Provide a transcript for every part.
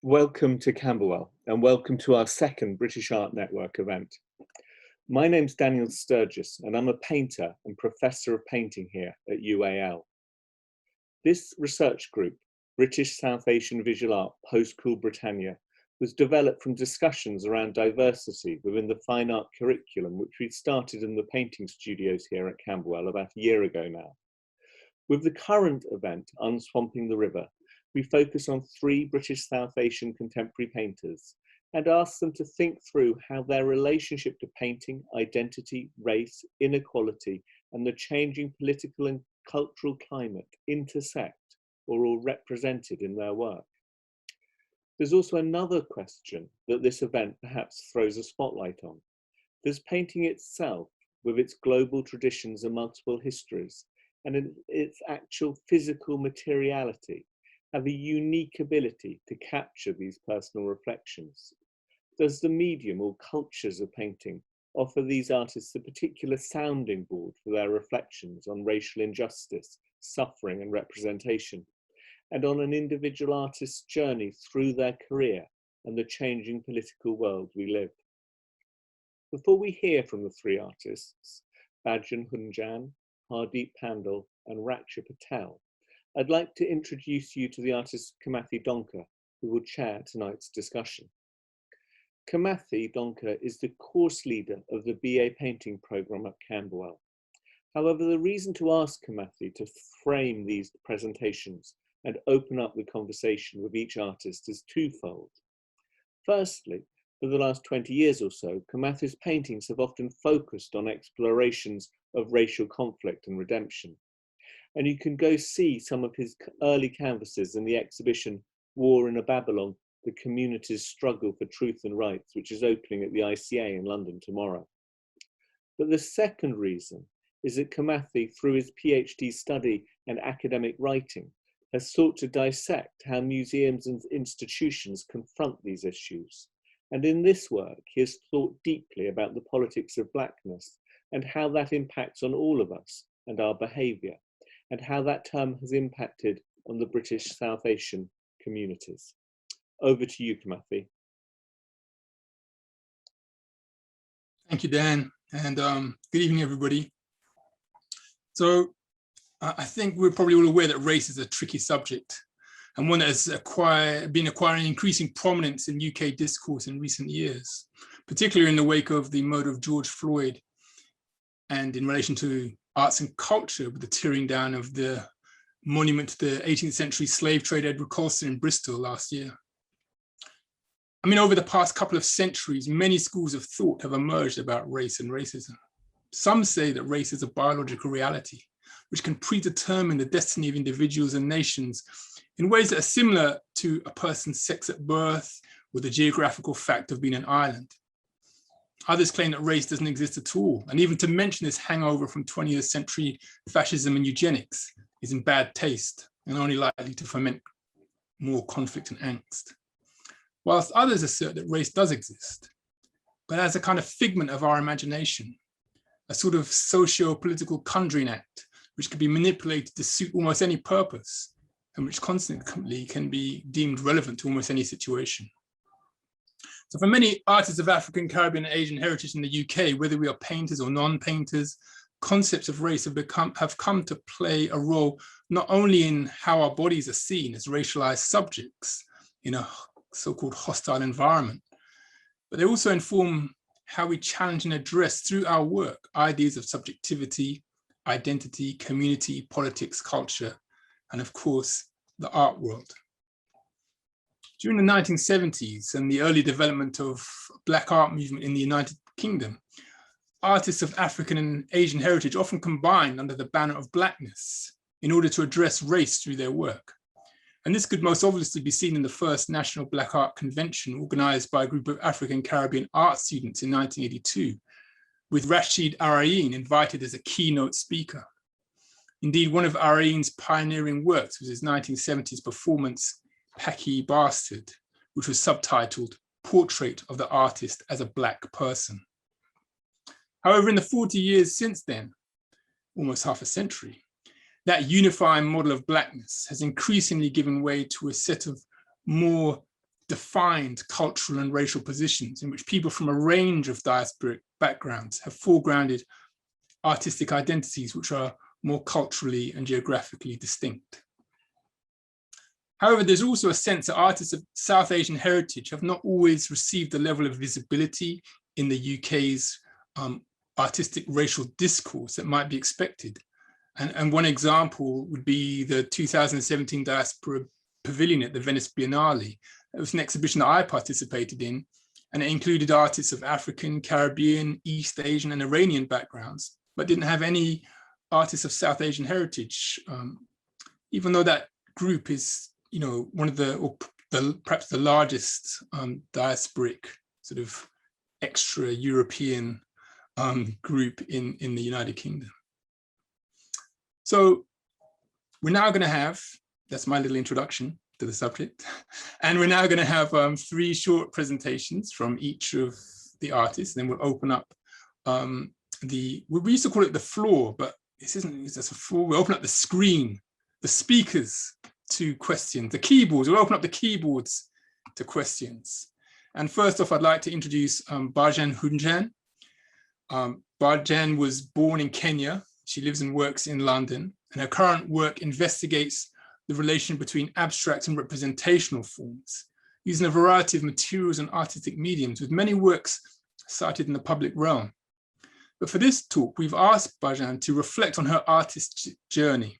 Welcome to Camberwell and welcome to our second British Art Network event. My name's Daniel Sturgis and I'm a painter and professor of painting here at UAL. This research group, British South Asian Visual Art Post-Cool Britannia, was developed from discussions around diversity within the fine art curriculum which we started in the painting studios here at Camberwell about a year ago now. With the current event, Unswamping the River, we focus on 3 British South Asian contemporary painters and ask them to think through how their relationship to painting, identity, race, inequality, and the changing political and cultural climate intersect or are represented in their work. There's also another question that this event perhaps throws a spotlight on. Does painting itself, with its global traditions and multiple histories, and in its actual physical materiality, have a unique ability to capture these personal reflections? Does the medium or cultures of painting offer these artists a particular sounding board for their reflections on racial injustice, suffering and representation, and on an individual artist's journey through their career and the changing political world we live? Before we hear from the 3 artists, Bhajan Hunjan, Hardeep and Raksha Patel, I'd like to introduce you to the artist Kamathi Danka, who will chair tonight's discussion. Kamathi Danka is the course leader of the BA Painting programme at Camberwell. However, the reason to ask Kamathi to frame these presentations and open up the conversation with each artist is twofold. Firstly, for the last 20 years or so, Kamathi's paintings have often focused on explorations of racial conflict and redemption. And you can go see some of his early canvases in the exhibition War in a Babylon, the Community's Struggle for Truth and Rights, which is opening at the ICA in London tomorrow. But the second reason is that Kamathi, through his PhD study and academic writing, has sought to dissect how museums and institutions confront these issues. And in this work, he has thought deeply about the politics of blackness and how that impacts on all of us and our behaviour, and how that term has impacted on the British South Asian communities. Over to you, Kamathi. Thank you, Dan, and good evening, everybody. So I think we're probably all aware that race is a tricky subject and one that has been acquiring increasing prominence in UK discourse in recent years, particularly in the wake of the murder of George Floyd and in relation to arts and culture with the tearing down of the monument to the 18th century slave trade Edward Colston in Bristol last year. I mean, over the past couple of centuries, many schools of thought have emerged about race and racism. Some say that race is a biological reality, which can predetermine the destiny of individuals and nations in ways that are similar to a person's sex at birth or the geographical fact of being an island. Others claim that race doesn't exist at all, and even to mention this hangover from 20th century fascism and eugenics is in bad taste and only likely to foment more conflict and angst. Whilst others assert that race does exist, but as a kind of figment of our imagination, a sort of socio-political conjuring act, which can be manipulated to suit almost any purpose, and which consequently can be deemed relevant to almost any situation. So for many artists of African, Caribbean, and Asian heritage in the UK, whether we are painters or non-painters, concepts of race have come to play a role not only in how our bodies are seen as racialized subjects in a so-called hostile environment, but they also inform how we challenge and address through our work ideas of subjectivity, identity, community, politics, culture, and of course, the art world. During the 1970s and the early development of Black art movement in the United Kingdom, artists of African and Asian heritage often combined under the banner of blackness in order to address race through their work. And this could most obviously be seen in the first National Black Art Convention organized by a group of African Caribbean art students in 1982, with Rashid Araeen invited as a keynote speaker. Indeed, one of Araeen's pioneering works was his 1970s performance, Packy Bastard, which was subtitled Portrait of the Artist as a Black Person. However, in the 40 years since then, almost half a century, that unifying model of blackness has increasingly given way to a set of more defined cultural and racial positions in which people from a range of diasporic backgrounds have foregrounded artistic identities which are more culturally and geographically distinct. However, there's also a sense that artists of South Asian heritage have not always received the level of visibility in the UK's artistic racial discourse that might be expected. And one example would be the 2017 Diaspora Pavilion at the Venice Biennale. It was an exhibition that I participated in, and it included artists of African, Caribbean, East Asian, and Iranian backgrounds, but didn't have any artists of South Asian heritage, even though that group is, you know, one of perhaps the largest diasporic sort of extra-European group in the United Kingdom. So we're now going to have, that's my little introduction to the subject, and we're now going to have 3 short presentations from each of the artists. Then we'll open up we used to call it the floor, but this isn't just a floor. We'll open up the screen, the speakers to questions, the keyboards. We'll open up the keyboards to questions. And first off, I'd like to introduce Bhajan Hunjan. Bhajan was born in Kenya. She lives and works in London, and her current work investigates the relation between abstract and representational forms, using a variety of materials and artistic mediums, with many works cited in the public realm. But for this talk, we've asked Bhajan to reflect on her artist journey,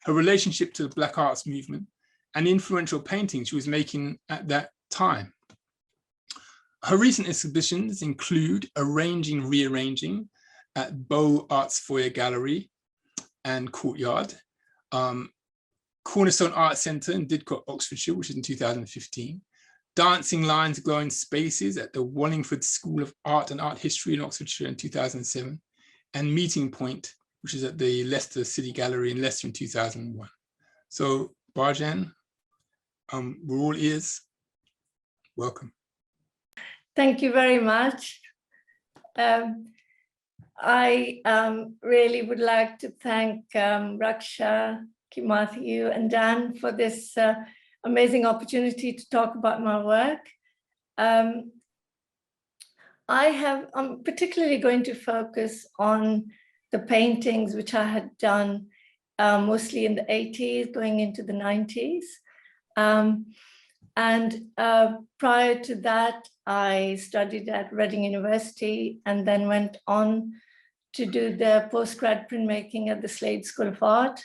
her relationship to the Black Arts movement, and the influential paintings she was making at that time. Her recent exhibitions include Arranging, Rearranging at Bow Arts Foyer Gallery and Courtyard, Cornerstone Art Centre in Didcot, Oxfordshire, which is in 2015, Dancing Lines, Glowing Spaces at the Wallingford School of Art and Art History in Oxfordshire in 2007, and Meeting Point, which is at the Leicester City Gallery in Leicester in 2001. So Bhajan, we're all ears. Welcome. Thank you very much. I really would like to thank Raksha, Kamathi, and Dan for this amazing opportunity to talk about my work. I'm particularly going to focus on the paintings which I had done mostly in the 80s, going into the 90s. Prior to that, I studied at Reading University and then went on to do the postgrad printmaking at the Slade School of Art,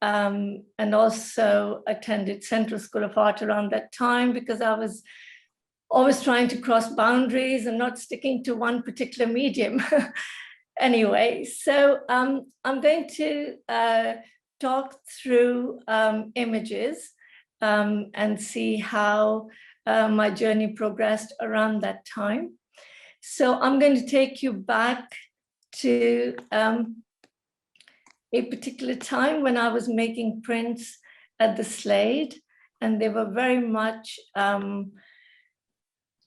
and also attended Central School of Art around that time because I was always trying to cross boundaries and not sticking to one particular medium. Anyway, so I'm going to talk through images and see how my journey progressed around that time. So I'm going to take you back to a particular time when I was making prints at the Slade, and they were very much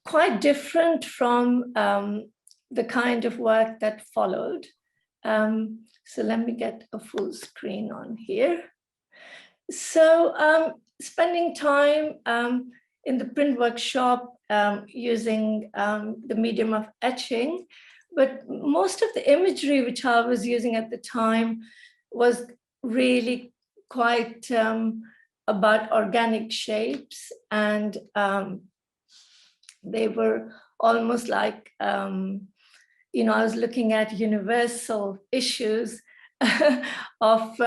quite different from the kind of work that followed. So let me get a full screen on here. So spending time in the print workshop using the medium of etching, but most of the imagery which I was using at the time was really quite about organic shapes, and they were almost like, you know, I was looking at universal issues of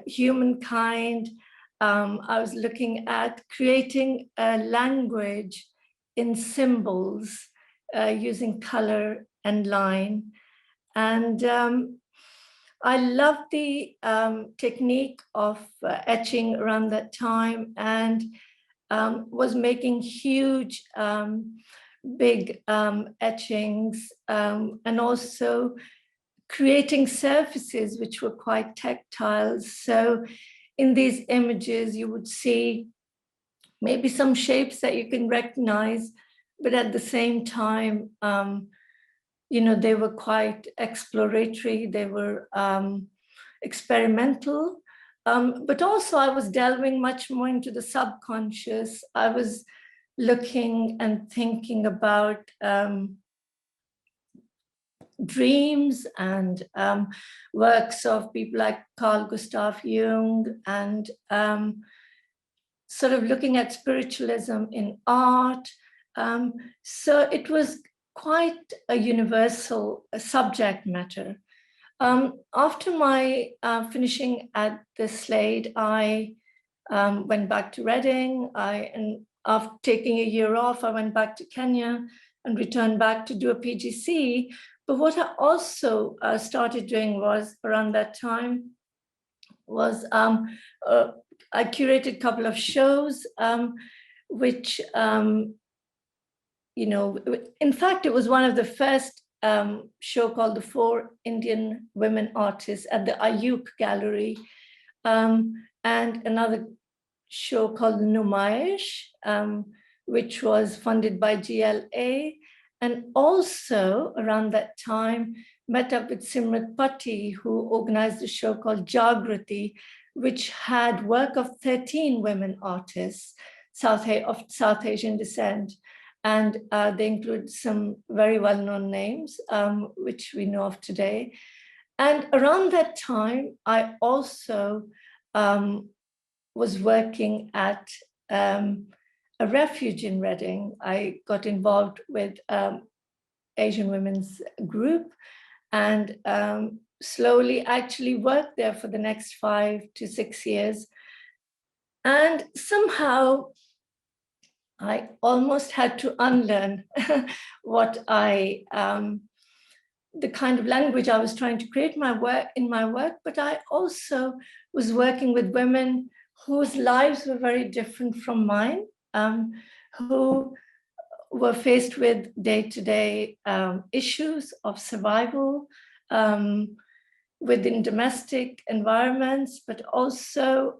humankind. I was looking at creating a language in symbols using color and line. And I loved the technique of etching around that time, and was making huge, big etchings, and also creating surfaces which were quite tactile. So in these images, you would see maybe some shapes that you can recognize, but at the same time, you know, they were quite exploratory, they were experimental, but also I was delving much more into the subconscious. I was looking and thinking about dreams and works of people like Carl Gustav Jung, and sort of looking at spiritualism in art. So it was quite a universal subject matter. After my finishing at the Slade, I went back to Reading. And after taking a year off, I went back to Kenya and returned back to do a PGC. But what I also started doing was, around that time, was I curated a couple of shows, which, in fact, it was one of the first show called The Four Indian Women Artists at the Ayuk Gallery, and another show called Numayish, which was funded by GLA. And also around that time, met up with Simrat Patti, who organized a show called Jagrati, which had work of 13 women artists of South Asian descent. And they include some very well-known names, which we know of today. And around that time, I also was working at a refuge in Reading. I got involved with Asian Women's Group, and slowly actually worked there for the next 5 to 6 years. And somehow I almost had to unlearn what the kind of language I was trying to create in my work, but I also was working with women whose lives were very different from mine, who were faced with day-to-day issues of survival within domestic environments, but also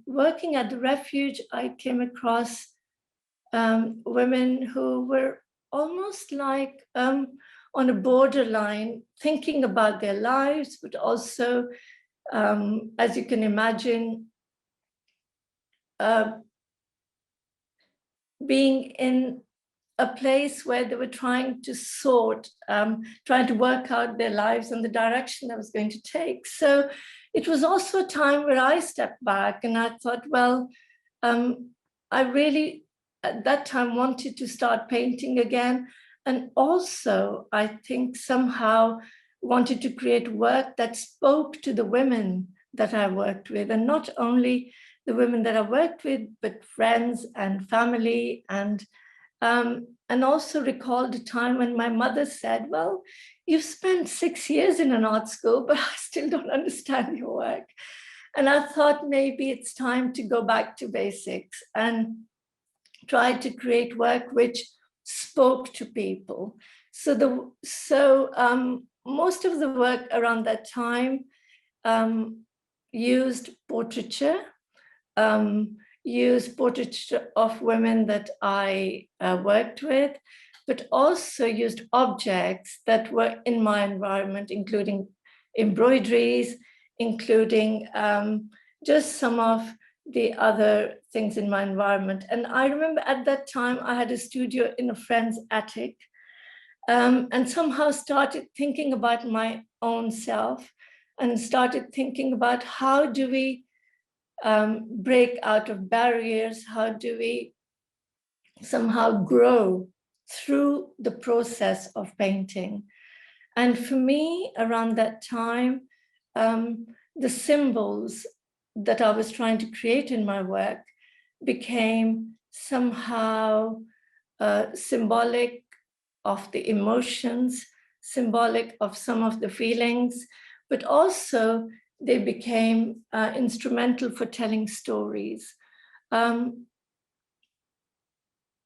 working at the refuge, I came across women who were almost like on a borderline, thinking about their lives, but also, as you can imagine, being in a place where they were trying to trying to work out their lives and the direction they was going to take. So it was also a time where I stepped back and I thought, well, I really, at that time, wanted to start painting again. And also, I think somehow wanted to create work that spoke to the women that I worked with, and not only the women that I worked with, but friends and family, and also recalled a time when my mother said, well, you've spent 6 years in an art school, but I still don't understand your work. And I thought maybe it's time to go back to basics and try to create work which spoke to people. So most of the work around that time used portraiture, used portraiture of women that I worked with, but also used objects that were in my environment, including embroideries, including just some of the other things in my environment. And I remember at that time, I had a studio in a friend's attic, and somehow started thinking about my own self and started thinking about how do we break out of barriers, how do we somehow grow through the process of painting. And for me, around that time, the symbols that I was trying to create in my work became somehow symbolic of the emotions, symbolic of some of the feelings, but also they became instrumental for telling stories. In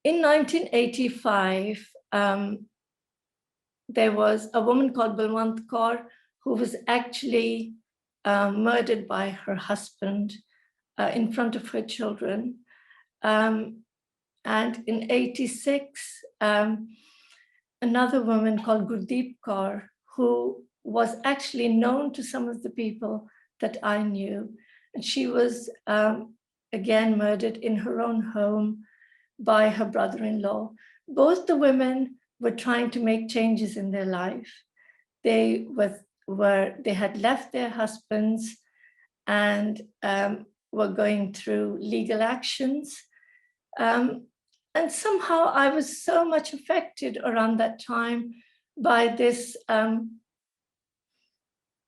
1985, there was a woman called Balwant Kaur who was actually murdered by her husband in front of her children. And in 86, another woman called Gurdeep Kaur, who was actually known to some of the people that I knew. And she was again murdered in her own home by her brother-in-law. Both the women were trying to make changes in their life. They had left their husbands and were going through legal actions. And somehow I was so much affected around that time by this,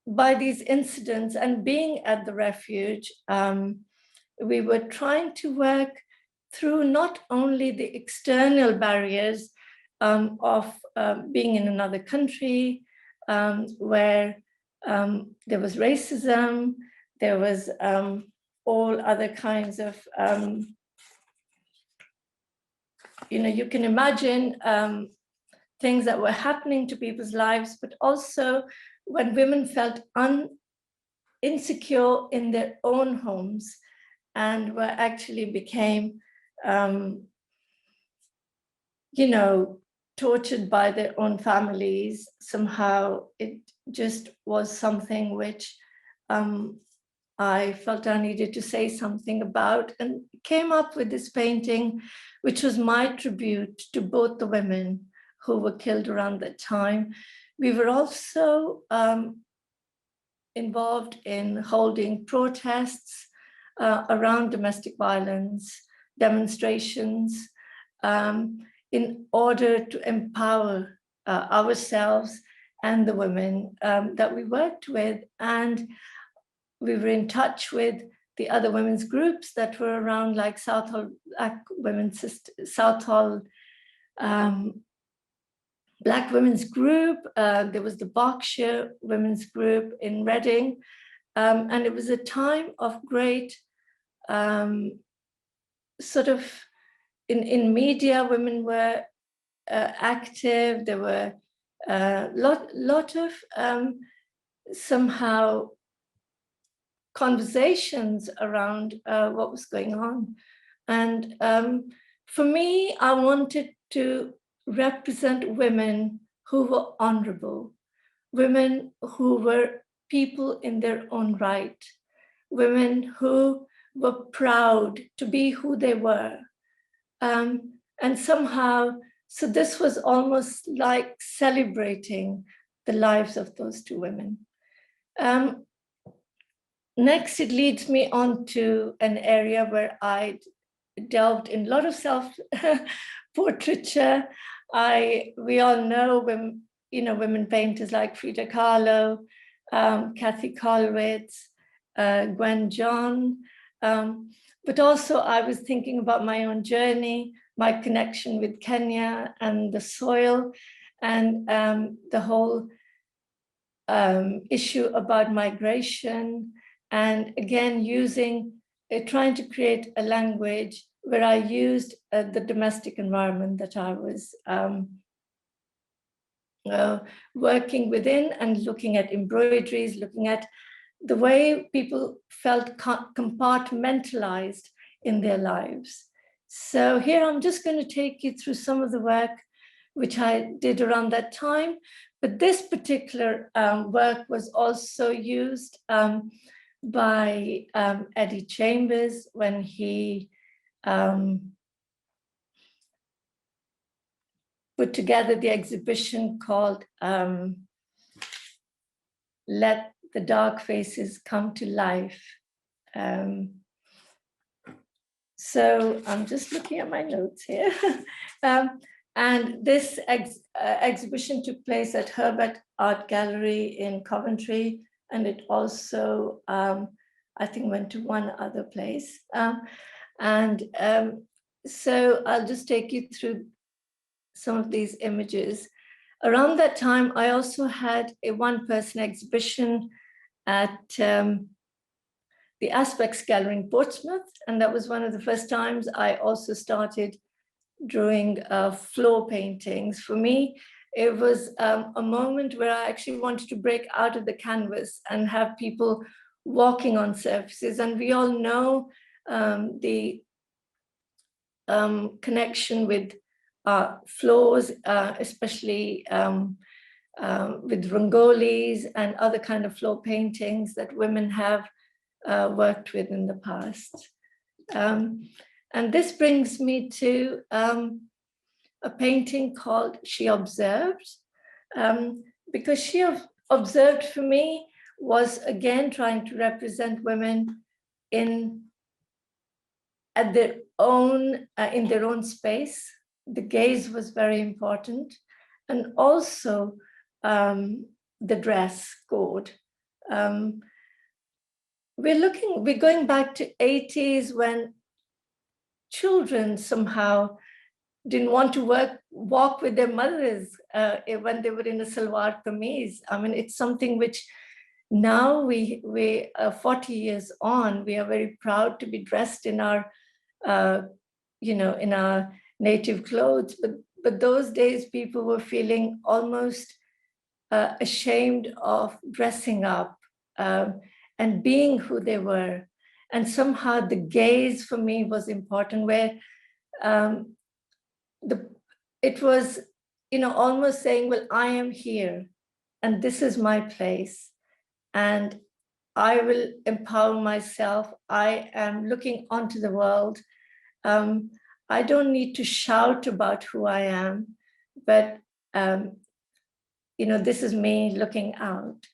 by these incidents. And being at the refuge, we were trying to work through not only the external barriers of being in another country, where there was racism, there was all other kinds of, you can imagine things that were happening to people's lives, but also when women felt insecure in their own homes and were actually became, tortured by their own families. Somehow it just was something which I felt I needed to say something about, and came up with this painting, which was my tribute to both the women who were killed around that time. We were also involved in holding protests around domestic violence, demonstrations, in order to empower ourselves and the women that we worked with. And we were in touch with the other women's groups that were around, like Southall Black Women's Southall Black Women's Group. There was the Berkshire Women's Group in Reading. And it was a time of great sort of, in media, women were active. There were a lot of somehow conversations around what was going on. And for me, I wanted to represent women who were honorable, women who were people in their own right, women who were proud to be who they were. And somehow, so this was almost like celebrating the lives of those two women. Next, it leads me on to an area where I delved in a lot of self-portraiture. We all know women painters like Frida Kahlo, Kathy Kollwitz, Gwen John. But also I was thinking about my own journey, my connection with Kenya and the soil, and the whole issue about migration. And again, trying to create a language where I used the domestic environment that I was working within, and looking at embroideries, looking at the way people felt compartmentalized in their lives. So here I'm just going to take you through some of the work which I did around that time. But this particular work was also used by Eddie Chambers when he put together the exhibition called Let the Dark Faces Come to Life. So I'm just looking at my notes here. And this exhibition took place at Herbert Art Gallery in Coventry, and it also, I think, went to one other place. So I'll just take you through some of these images. Around that time, I also had a one-person exhibition at the Aspects Gallery in Portsmouth, and that was one of the first times I also started drawing floor paintings. For me, it was a moment where I actually wanted to break out of the canvas and have people walking on surfaces. And we all know the connection with floors, especially with rangolis and other kind of floor paintings that women have worked with in the past. And this brings me to a painting called She Observed, because She Observed for me was again trying to represent women in their own space. The gaze was very important, and also the dress code. We're going back to 80s when children somehow didn't want to walk with their mothers when they were in a salwar kameez. I mean, it's something which now we 40 years on, we are very proud to be dressed in our, in our native clothes. But those days, people were feeling almost ashamed of dressing up and being who they were. And somehow the gaze for me was important, where it was, almost saying, well, I am here and this is my place and I will empower myself. I am looking onto the world. I don't need to shout about who I am, but this is me looking out.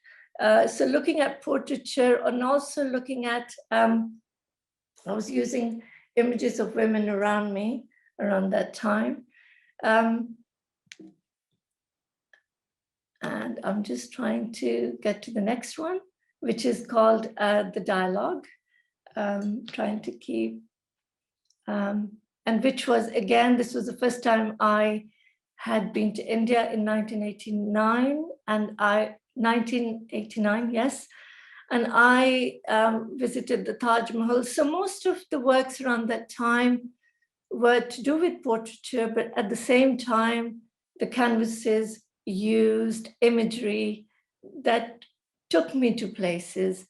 So looking at portraiture and also looking at, I was using images of women around me around that time. And I'm just trying to get to the next one, which is called The Dialogue, trying to keep, and which was, again, this was the first time I had been to India in 1989, yes. And I visited the Taj Mahal. So most of the works around that time were to do with portraiture, but at the same time, the canvases used imagery that took me to places.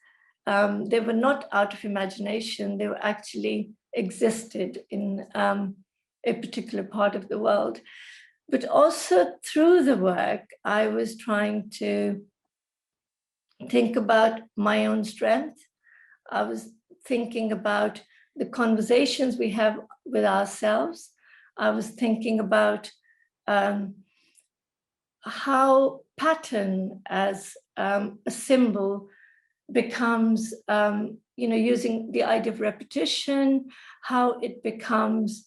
They were not out of imagination, they were actually existed in a particular part of the world. But also through the work, I was trying to think about my own strength. I was thinking about the conversations we have with ourselves. I was thinking about how pattern as a symbol becomes, using the idea of repetition, how it becomes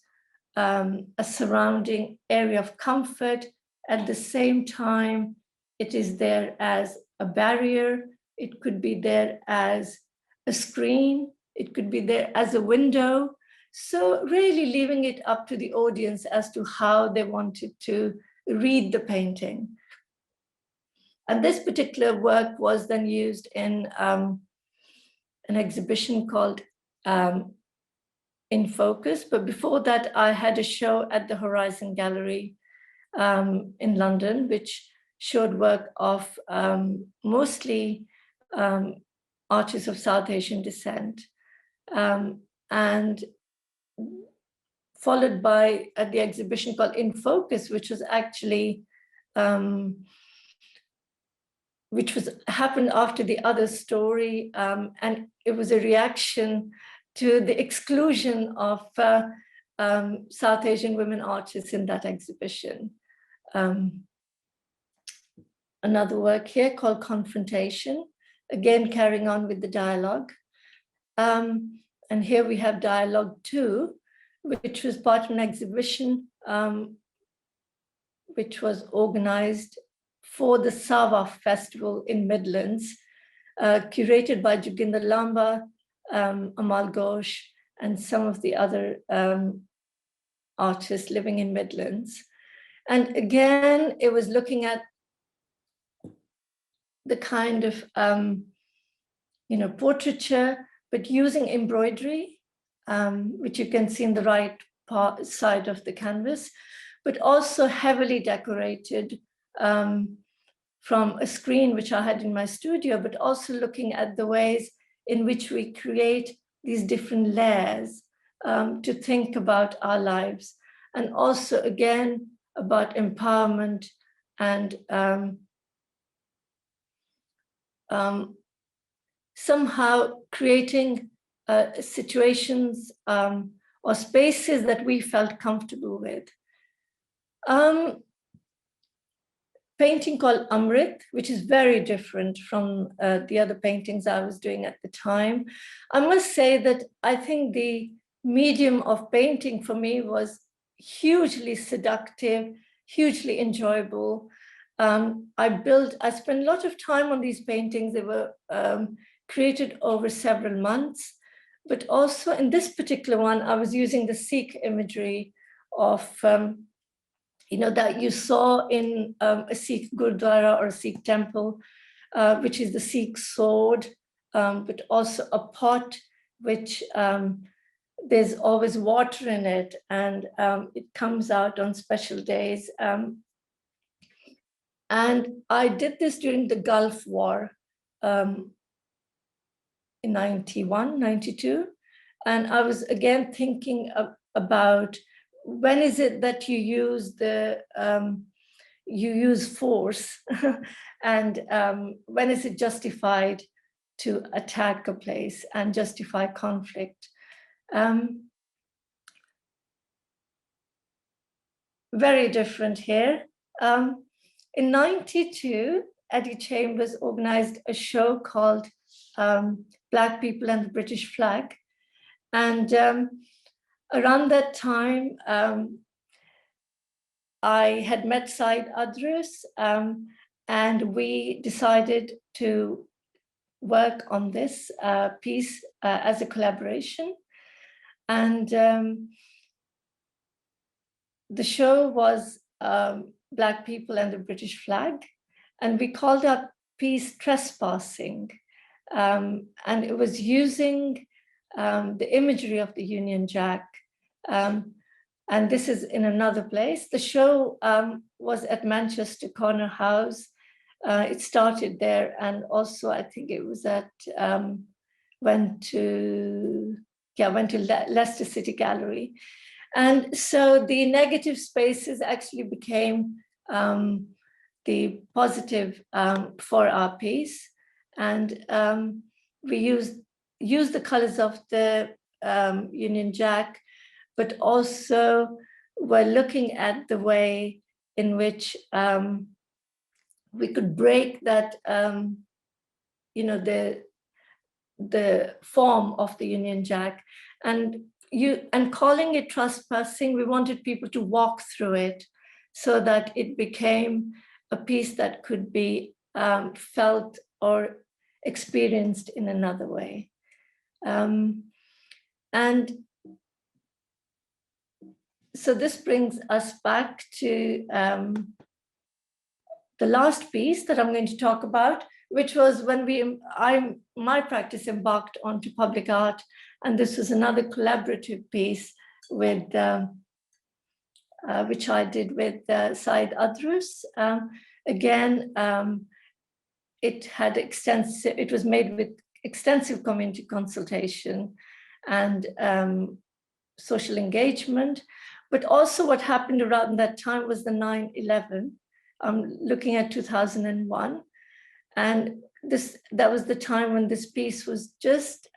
a surrounding area of comfort. At the same time, it is there as a barrier. It could be there as a screen. It could be there as a window. So really leaving it up to the audience as to how they wanted to read the painting. And this particular work was then used in an exhibition called In Focus. But before that, I had a show at the Horizon Gallery in London, which showed work of mostly artists of South Asian descent. And followed by the exhibition called In Focus, which was actually, happened after the other story. And it was a reaction to the exclusion of South Asian women artists in that exhibition. Another work here called Confrontation, again carrying on with the dialogue. And here we have Dialogue 2, which was part of an exhibition which was organized for the Sawa Festival in Midlands, curated by Joginder Lamba, Amal Ghosh, and some of the other artists living in Midlands. And again, it was looking at the kind of portraiture, but using embroidery, which you can see in the right side of the canvas, but also heavily decorated from a screen which I had in my studio, but also looking at the ways in which we create these different layers to think about our lives. And also, again, about empowerment and somehow creating situations or spaces that we felt comfortable with. Painting called Amrit, which is very different from the other paintings I was doing at the time. I must say that I think the medium of painting for me was hugely seductive, hugely enjoyable. I spent a lot of time on these paintings. They were created over several months, but also in this particular one, I was using the Sikh imagery of that you saw in a Sikh Gurdwara or a Sikh temple, which is the Sikh sword, but also a pot, which there's always water in it, and it comes out on special days. And I did this during the Gulf War in 91, 92. And I was again thinking about when is it that you use force and when is it justified to attack a place and justify conflict. Very different here. In 92, Eddie Chambers organized a show called Black People and the British Flag. And around that time, I had met Said Adrus, and we decided to work on this piece as a collaboration. And the show was Black People and the British Flag, and we called our piece Trespassing. And it was using the imagery of the Union Jack. And this is in another place. The show was at Manchester Corner House. It started there, and also I think it was went to Leicester City Gallery. And so the negative spaces actually became the positive for our piece. And we used the colors of the Union Jack, but also we're looking at the way in which we could break that, the form of the Union Jack. And calling it trespassing, we wanted people to walk through it so that it became a piece that could be felt or experienced in another way. And so this brings us back to the last piece that I'm going to talk about, which was when my practice embarked onto public art, and this was another collaborative piece with which I did with Said Adrus. Again, it was made with extensive community consultation and social engagement. But also what happened around that time was the 9/11. I'm looking at 2001. And that was the time when this piece was just,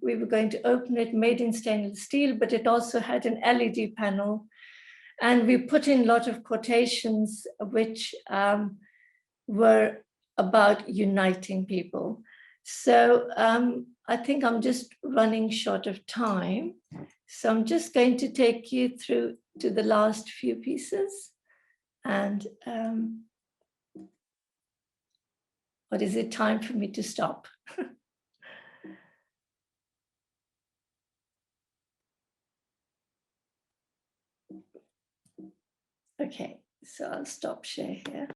we were going to open it, made in stainless steel, but it also had an LED panel. And we put in a lot of quotations which were about uniting people. So I think I'm just running short of time. So I'm just going to take you through to the last few pieces. And what is it time for me to stop? Okay, so I'll stop share here.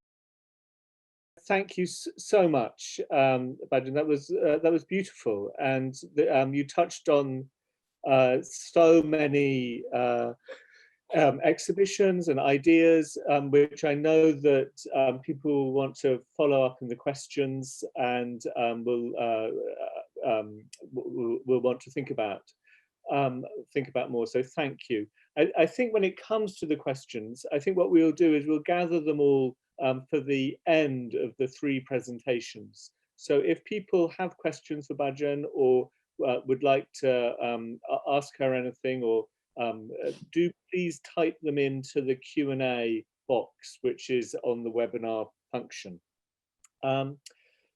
Thank you so much, Bhajan. That was beautiful, and you touched on so many exhibitions and ideas, which I know that people want to follow up in the questions and will want to think about more. So thank you. I think when it comes to the questions, I think what we'll do is we'll gather them all for the end of the 3 presentations. So if people have questions for Bhajan or would like to ask her anything or Do please type them into the Q&A box, which is on the webinar function.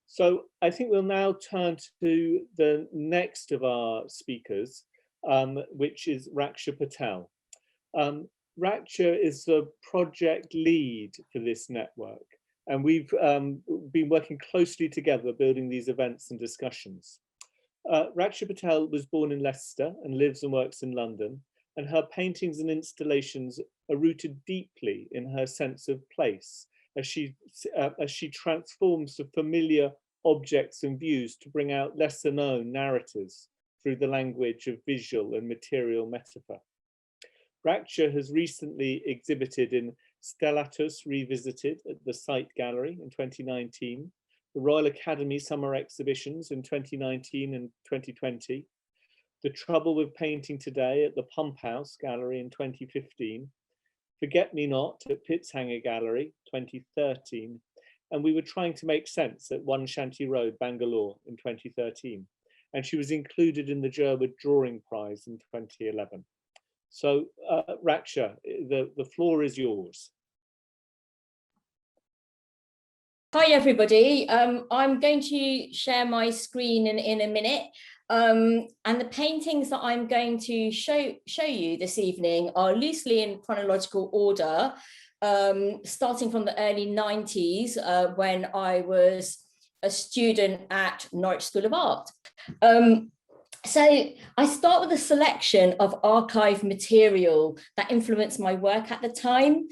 So I think we'll now turn to the next of our speakers, which is Raksha Patel. Raksha is the project lead for this network, and we've been working closely together building these events and discussions. Raksha Patel was born in Leicester and lives and works in London, and her paintings and installations are rooted deeply in her sense of place as she transforms the familiar objects and views to bring out lesser known narratives through the language of visual and material metaphor. Raksha has recently exhibited in Stellatus Revisited at the Site Gallery in 2019, the Royal Academy Summer Exhibitions in 2019 and 2020, The Trouble with Painting Today at the Pump House Gallery in 2015, Forget Me Not at Pitshanger Gallery 2013, and We Were Trying to Make Sense at One Shanty Road, Bangalore in 2013. And she was included in the Jerwood Drawing Prize in 2011. So Raksha, the floor is yours. Hi everybody, I'm going to share my screen in a minute, and the paintings that I'm going to show you this evening are loosely in chronological order, starting from the early 90s when I was a student at Norwich School of Art. So I start with a selection of archive material that influenced my work at the time.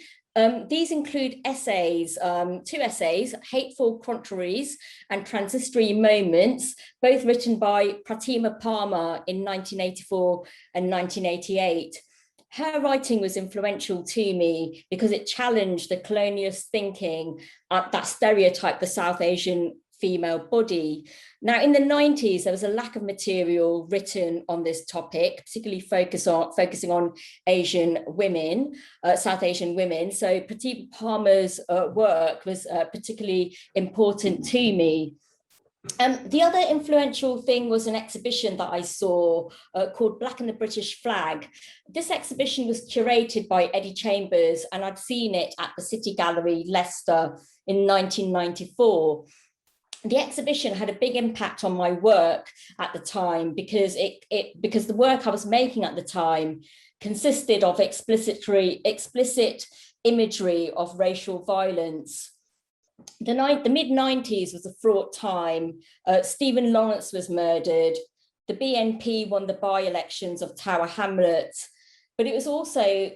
These include essays, 2 essays, Hateful Contraries and Transitory Moments, both written by Pratima Palmer in 1984 and 1988. Her writing was influential to me because it challenged the colonialist thinking that stereotyped the South Asian female body. Now, in the 90s, there was a lack of material written on this topic, particularly focusing on Asian women, South Asian women. So Pratima Palmer's work was particularly important to me. The other influential thing was an exhibition that I saw called Black and the British Flag. This exhibition was curated by Eddie Chambers, and I'd seen it at the City Gallery, Leicester in 1994. The exhibition had a big impact on my work at the time because the work I was making at the time consisted of explicit imagery of racial violence. The mid-90s was a fraught time. Stephen Lawrence was murdered. The BNP won the by-elections of Tower Hamlets. But it was also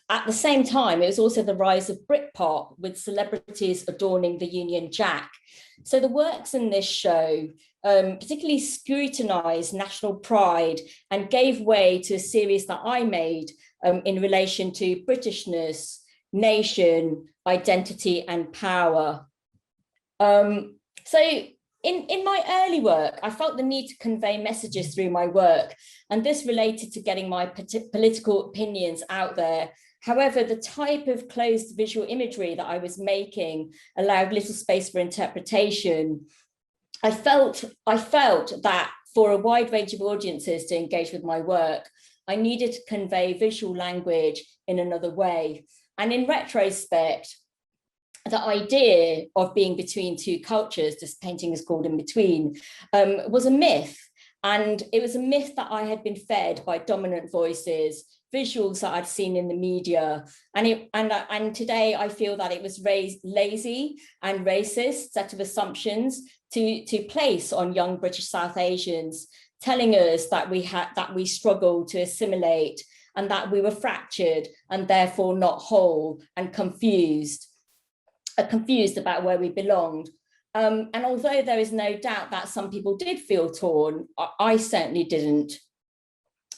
at the same time, it was also the rise of Britpop, with celebrities adorning the Union Jack. So the works in this show particularly scrutinized national pride and gave way to a series that I made in relation to Britishness, nation, identity, and power. In my early work, I felt the need to convey messages through my work, and this related to getting my political opinions out there. However, the type of closed visual imagery that I was making allowed little space for interpretation. I felt that for a wide range of audiences to engage with my work, I needed to convey visual language in another way. And in retrospect, the idea of being between two cultures, this painting is called In Between, was a myth. And it was a myth that I had been fed by dominant voices, visuals that I'd seen in the media. And today I feel that it was lazy and racist set of assumptions to place on young British South Asians, telling us that we struggled to assimilate and that we were fractured and therefore not whole and confused about where we belonged. And although there is no doubt that some people did feel torn, I certainly didn't.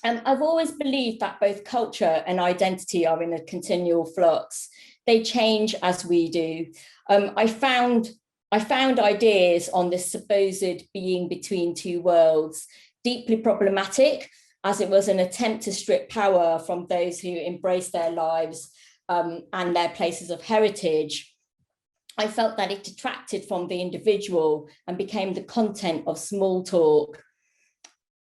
I've always believed that both culture and identity are in a continual flux. They change as we do. I found ideas on this supposed being between two worlds deeply problematic, as it was an attempt to strip power from those who embrace their lives and their places of heritage. I felt that it detracted from the individual and became the content of small talk.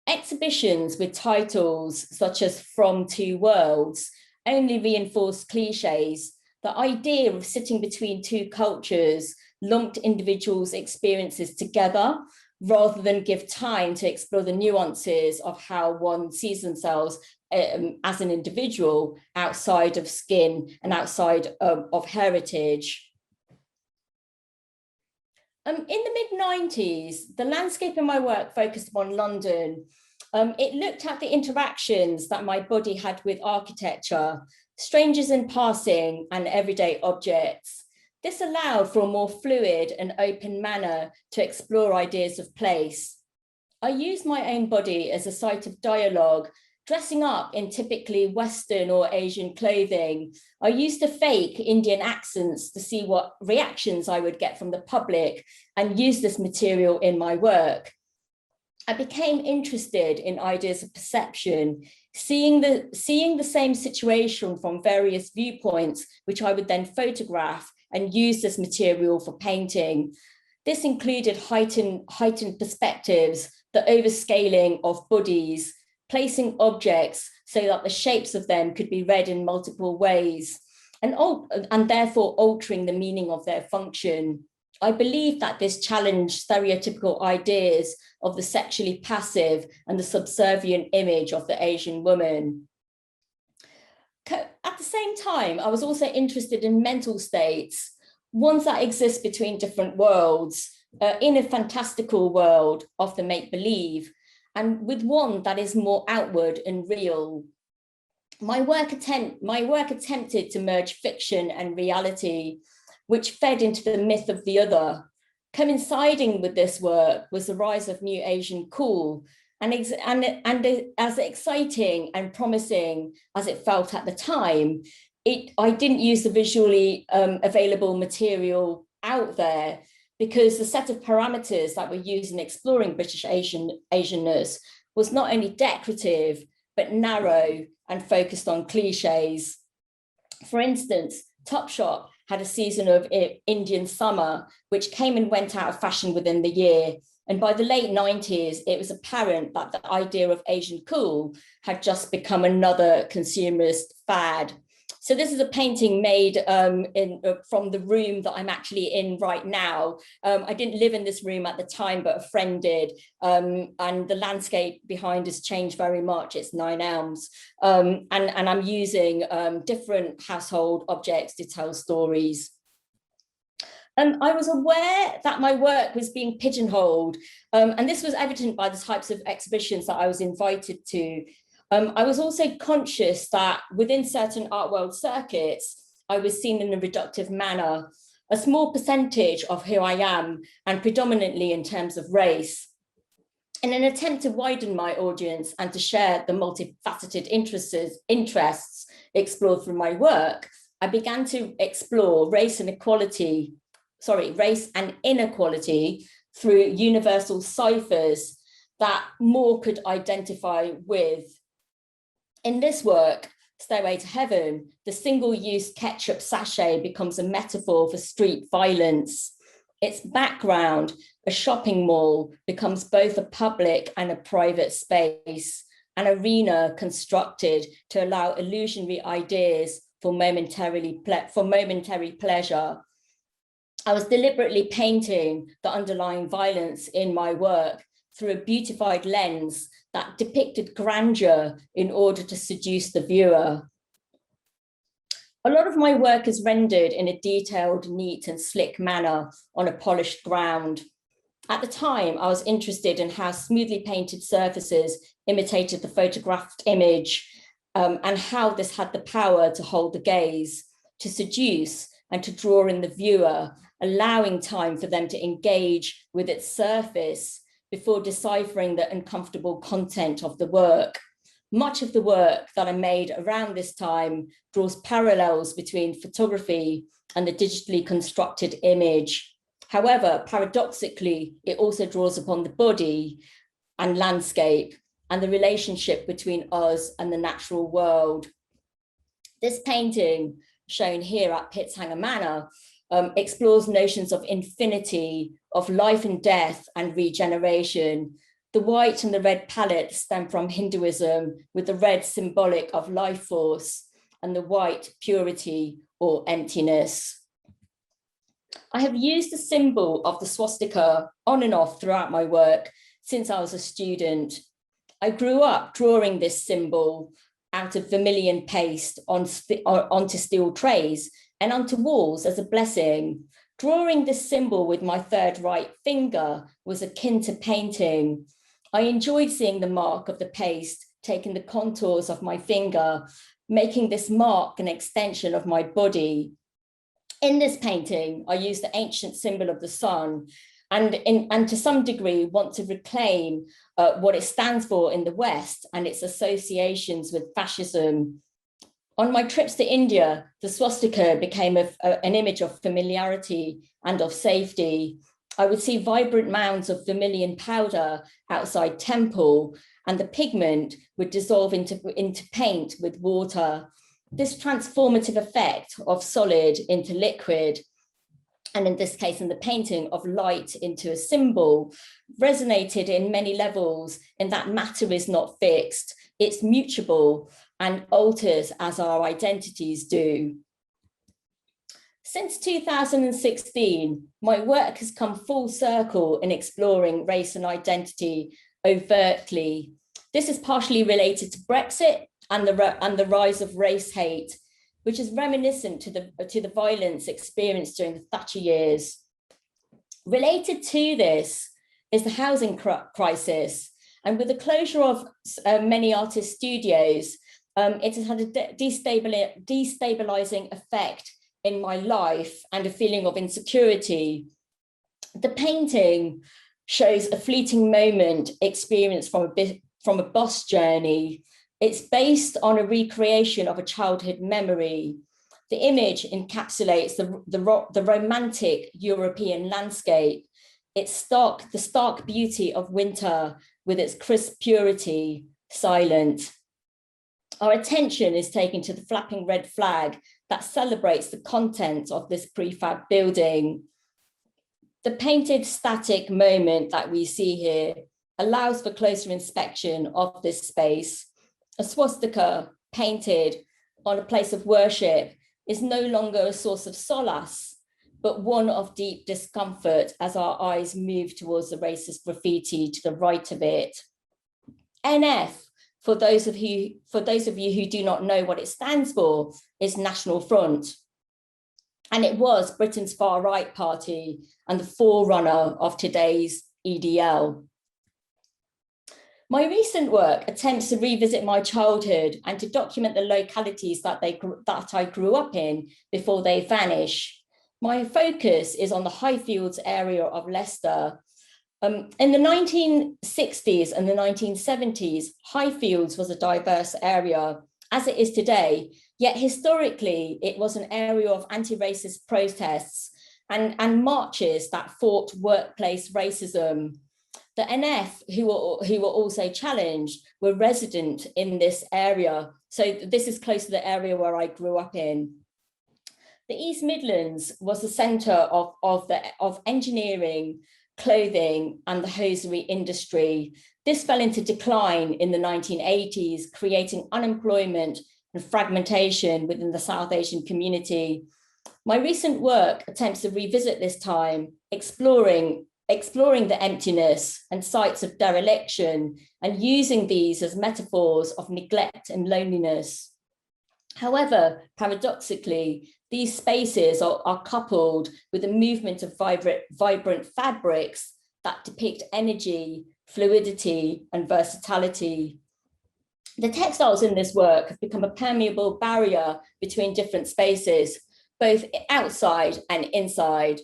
Exhibitions with titles such as From Two Worlds only reinforce cliches. The idea of sitting between two cultures lumped individuals' experiences together rather than give time to explore the nuances of how one sees themselves as an individual outside of skin and outside of heritage. In the mid-90s, the landscape in my work focused on London. It looked at the interactions that my body had with architecture, strangers in passing, and everyday objects. This allowed for a more fluid and open manner to explore ideas of place. I used my own body as a site of dialogue, dressing up in typically Western or Asian clothing. I used to fake Indian accents to see what reactions I would get from the public and use this material in my work. I became interested in ideas of perception, seeing the same situation from various viewpoints, which I would then photograph and use this material for painting. This included heightened perspectives, the overscaling of bodies, placing objects so that the shapes of them could be read in multiple ways, and therefore altering the meaning of their function. I believe that this challenged stereotypical ideas of the sexually passive and the subservient image of the Asian woman. At the same time, I was also interested in mental states, ones that exist between different worlds, in a fantastical world of the make-believe, and with one that is more outward and real. My work attempted to merge fiction and reality, which fed into the myth of the other. Coinciding with this work was the rise of New Asian cool, and as exciting and promising as it felt at the time, I didn't use the visually available material out there, because the set of parameters that were used in exploring British Asianness was not only decorative, but narrow and focused on cliches. For instance, Topshop had a season of Indian summer, which came and went out of fashion within the year. And by the late 90s, it was apparent that the idea of Asian cool had just become another consumerist fad. So this is a painting made from the room that I'm actually in right now. I didn't live in this room at the time, but a friend did. And the landscape behind has changed very much. It's 9 Elms. And I'm using different household objects to tell stories. I was aware that my work was being pigeonholed, and this was evident by the types of exhibitions that I was invited to. I was also conscious that within certain art world circuits, I was seen in a reductive manner, a small percentage of who I am, and predominantly in terms of race. In an attempt to widen my audience and to share the multifaceted interests explored through my work, I began to explore race and inequality through universal ciphers that more could identify with. In this work, Stairway to Heaven, the single-use ketchup sachet becomes a metaphor for street violence. Its background, a shopping mall, becomes both a public and a private space, an arena constructed to allow illusionary ideas for momentary pleasure. I was deliberately painting the underlying violence in my work through a beautified lens that depicted grandeur in order to seduce the viewer. A lot of my work is rendered in a detailed, neat and slick manner on a polished ground. At the time, I was interested in how smoothly painted surfaces imitated the photographed image, and how this had the power to hold the gaze, to seduce and to draw in the viewer, allowing time for them to engage with its surface before deciphering the uncomfortable content of the work. Much of the work that I made around this time draws parallels between photography and the digitally constructed image. However, paradoxically, it also draws upon the body and landscape and the relationship between us and the natural world. This painting, shown here at Pitshanger Manor, explores notions of infinity, of life and death and regeneration. The white and the red palette stem from Hinduism, with the red symbolic of life force and the white purity or emptiness. I have used the symbol of the swastika on and off throughout my work since I was a student. I grew up drawing this symbol out of vermilion paste onto steel trays and onto walls as a blessing. Drawing this symbol with my third right finger was akin to painting. I enjoyed seeing the mark of the paste, taking the contours of my finger, making this mark an extension of my body. In this painting, I used the ancient symbol of the sun and to some degree want to reclaim what it stands for in the West and its associations with fascism. On my trips to India, the swastika became an image of familiarity and of safety. I would see vibrant mounds of vermilion powder outside temple, and the pigment would dissolve into paint with water. This transformative effect of solid into liquid, and in this case, in the painting, of light into a symbol, resonated in many levels in that matter is not fixed, it's mutable and alters as our identities do. Since 2016, my work has come full circle in exploring race and identity overtly. This is partially related to Brexit and the rise of race hate, which is reminiscent to the violence experienced during the Thatcher years. Related to this is the housing crisis, and with the closure of many artist studios, it has had a destabilizing effect in my life and a feeling of insecurity. The painting shows a fleeting moment experienced from a bus journey. It's based on a recreation of a childhood memory. The image encapsulates the romantic European landscape, the stark beauty of winter with its crisp purity, silent. Our attention is taken to the flapping red flag that celebrates the contents of this prefab building. The painted static moment that we see here allows for closer inspection of this space. A swastika painted on a place of worship is no longer a source of solace, but one of deep discomfort as our eyes move towards the racist graffiti to the right of it. NF, for those of you who do not know what it stands for, is National Front. And it was Britain's far-right party and the forerunner of today's EDL. My recent work attempts to revisit my childhood and to document the localities that I grew up in before they vanish. My focus is on the Highfields area of Leicester. In the 1960s and the 1970s, Highfields was a diverse area, as it is today, yet historically it was an area of anti-racist protests and marches that fought workplace racism. The NF, who were also challenged, were resident in this area. So this is close to the area where I grew up in. The East Midlands was the centre of engineering, clothing, and the hosiery industry. This fell into decline in the 1980s, creating unemployment and fragmentation within the South Asian community. My recent work attempts to revisit this time, exploring the emptiness and sites of dereliction and using these as metaphors of neglect and loneliness. However, paradoxically, these spaces are coupled with a movement of vibrant fabrics that depict energy, fluidity, and versatility. The textiles in this work have become a permeable barrier between different spaces, both outside and inside.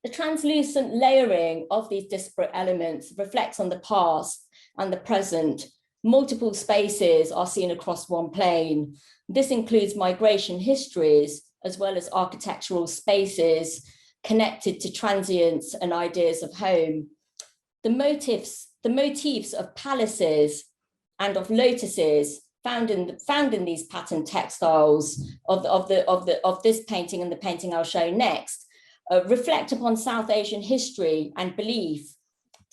The translucent layering of these disparate elements reflects on the past and the present. Multiple spaces are seen across one plane. This includes migration histories, as well as architectural spaces connected to transience and ideas of home. The motifs of palaces and of lotuses found in these patterned textiles of this painting and the painting I'll show next reflect upon South Asian history and belief.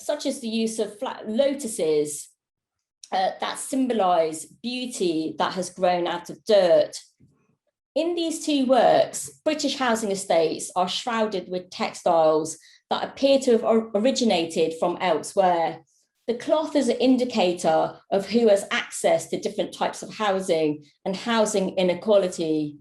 such as the use of flat lotuses that symbolize beauty that has grown out of dirt. In these two works, British housing estates are shrouded with textiles that appear to have originated from elsewhere. The cloth is an indicator of who has access to different types of housing and housing inequality.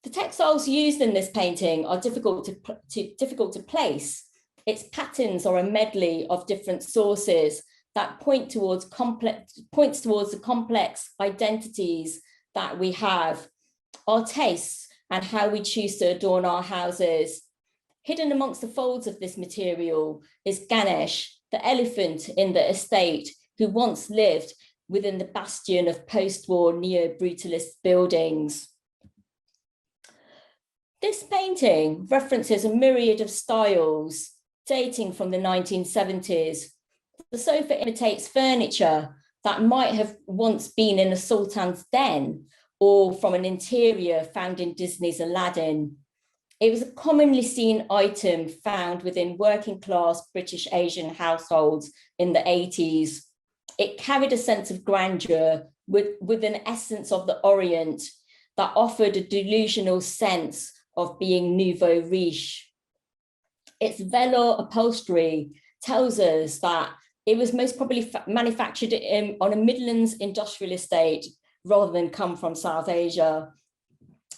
The textiles used in this painting are difficult to place. Its patterns are a medley of different sources that points towards the complex identities that we have, our tastes, and how we choose to adorn our houses. Hidden amongst the folds of this material is Ganesh, the elephant in the estate, who once lived within the bastion of post-war neo-brutalist buildings. This painting references a myriad of styles dating from the 1970s. The sofa imitates furniture that might have once been in a sultan's den or from an interior found in Disney's Aladdin. It was a commonly seen item found within working class British Asian households in the 80s. It carried a sense of grandeur with an essence of the Orient that offered a delusional sense of being nouveau riche. Its velour upholstery tells us that it was most probably manufactured on a Midlands industrial estate rather than come from South Asia.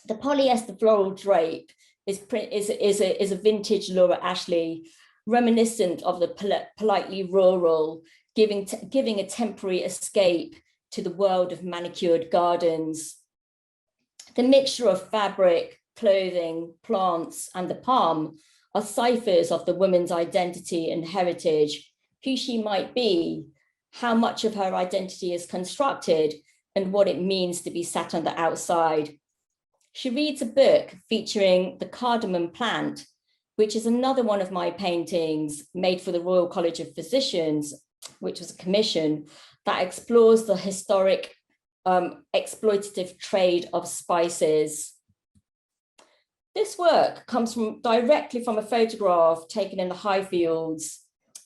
The polyester floral drape is a vintage Laura Ashley, reminiscent of the politely rural, giving a temporary escape to the world of manicured gardens. The mixture of fabric, clothing, plants, and the palm are ciphers of the woman's identity and heritage, who she might be, how much of her identity is constructed, and what it means to be sat on the outside. She reads a book featuring the cardamom plant, which is another one of my paintings made for the Royal College of Physicians, which was a commission that explores the historic exploitative trade of spices. This work comes directly from a photograph taken in the Highfields.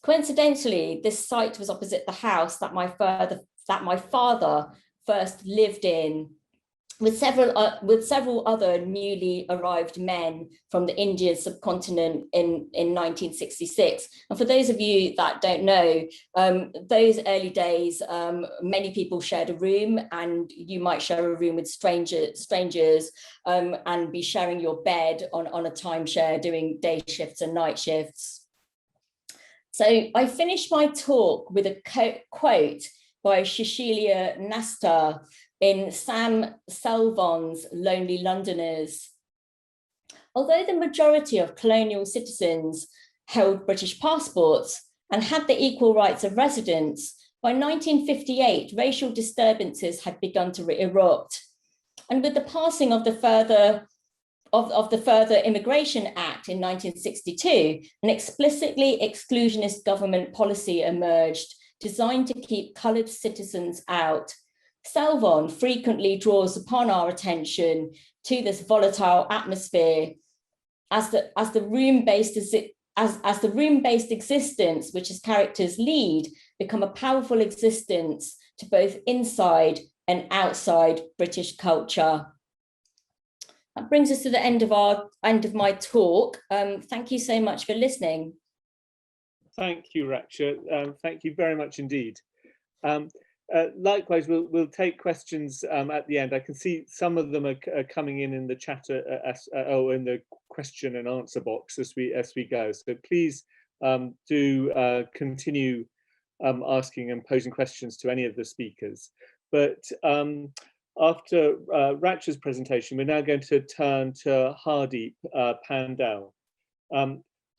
Coincidentally, this site was opposite the house that my father first lived in, with several other newly arrived men from the Indian subcontinent in 1966. And for those of you that don't know, those early days, many people shared a room, and you might share a room with strangers and be sharing your bed on a timeshare, doing day shifts and night shifts. So I finished my talk with a quote by Cecilia Nasta in Sam Selvon's Lonely Londoners. Although the majority of colonial citizens held British passports and had the equal rights of residence, by 1958, racial disturbances had begun to erupt. And with the passing of the Further Immigration Act in 1962, an explicitly exclusionist government policy emerged designed to keep coloured citizens out. Selvon frequently draws upon our attention to this volatile atmosphere as the room-based existence, which his characters lead, become a powerful existence to both inside and outside British culture. That brings us to the end of my talk. Thank you so much for listening. Thank you, Raksha. Thank you very much indeed. Likewise, we'll take questions at the end. I can see some of them are coming in the chat in the question and answer box as we go. So please do continue asking and posing questions to any of the speakers. But after Raksha's presentation, we're now going to turn to Hardeep Pandhal.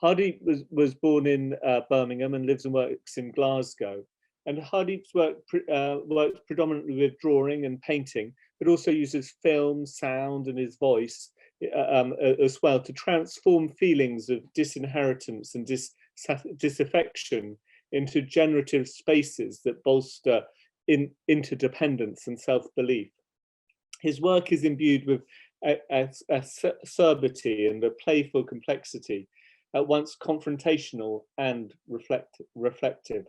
Hardeep was born in Birmingham and lives and works in Glasgow. And Hardeep's works predominantly with drawing and painting, but also uses film, sound, and his voice as well to transform feelings of disinheritance and disaffection into generative spaces that bolster interdependence and self-belief. His work is imbued with acerbity and a playful complexity, at once confrontational and reflective.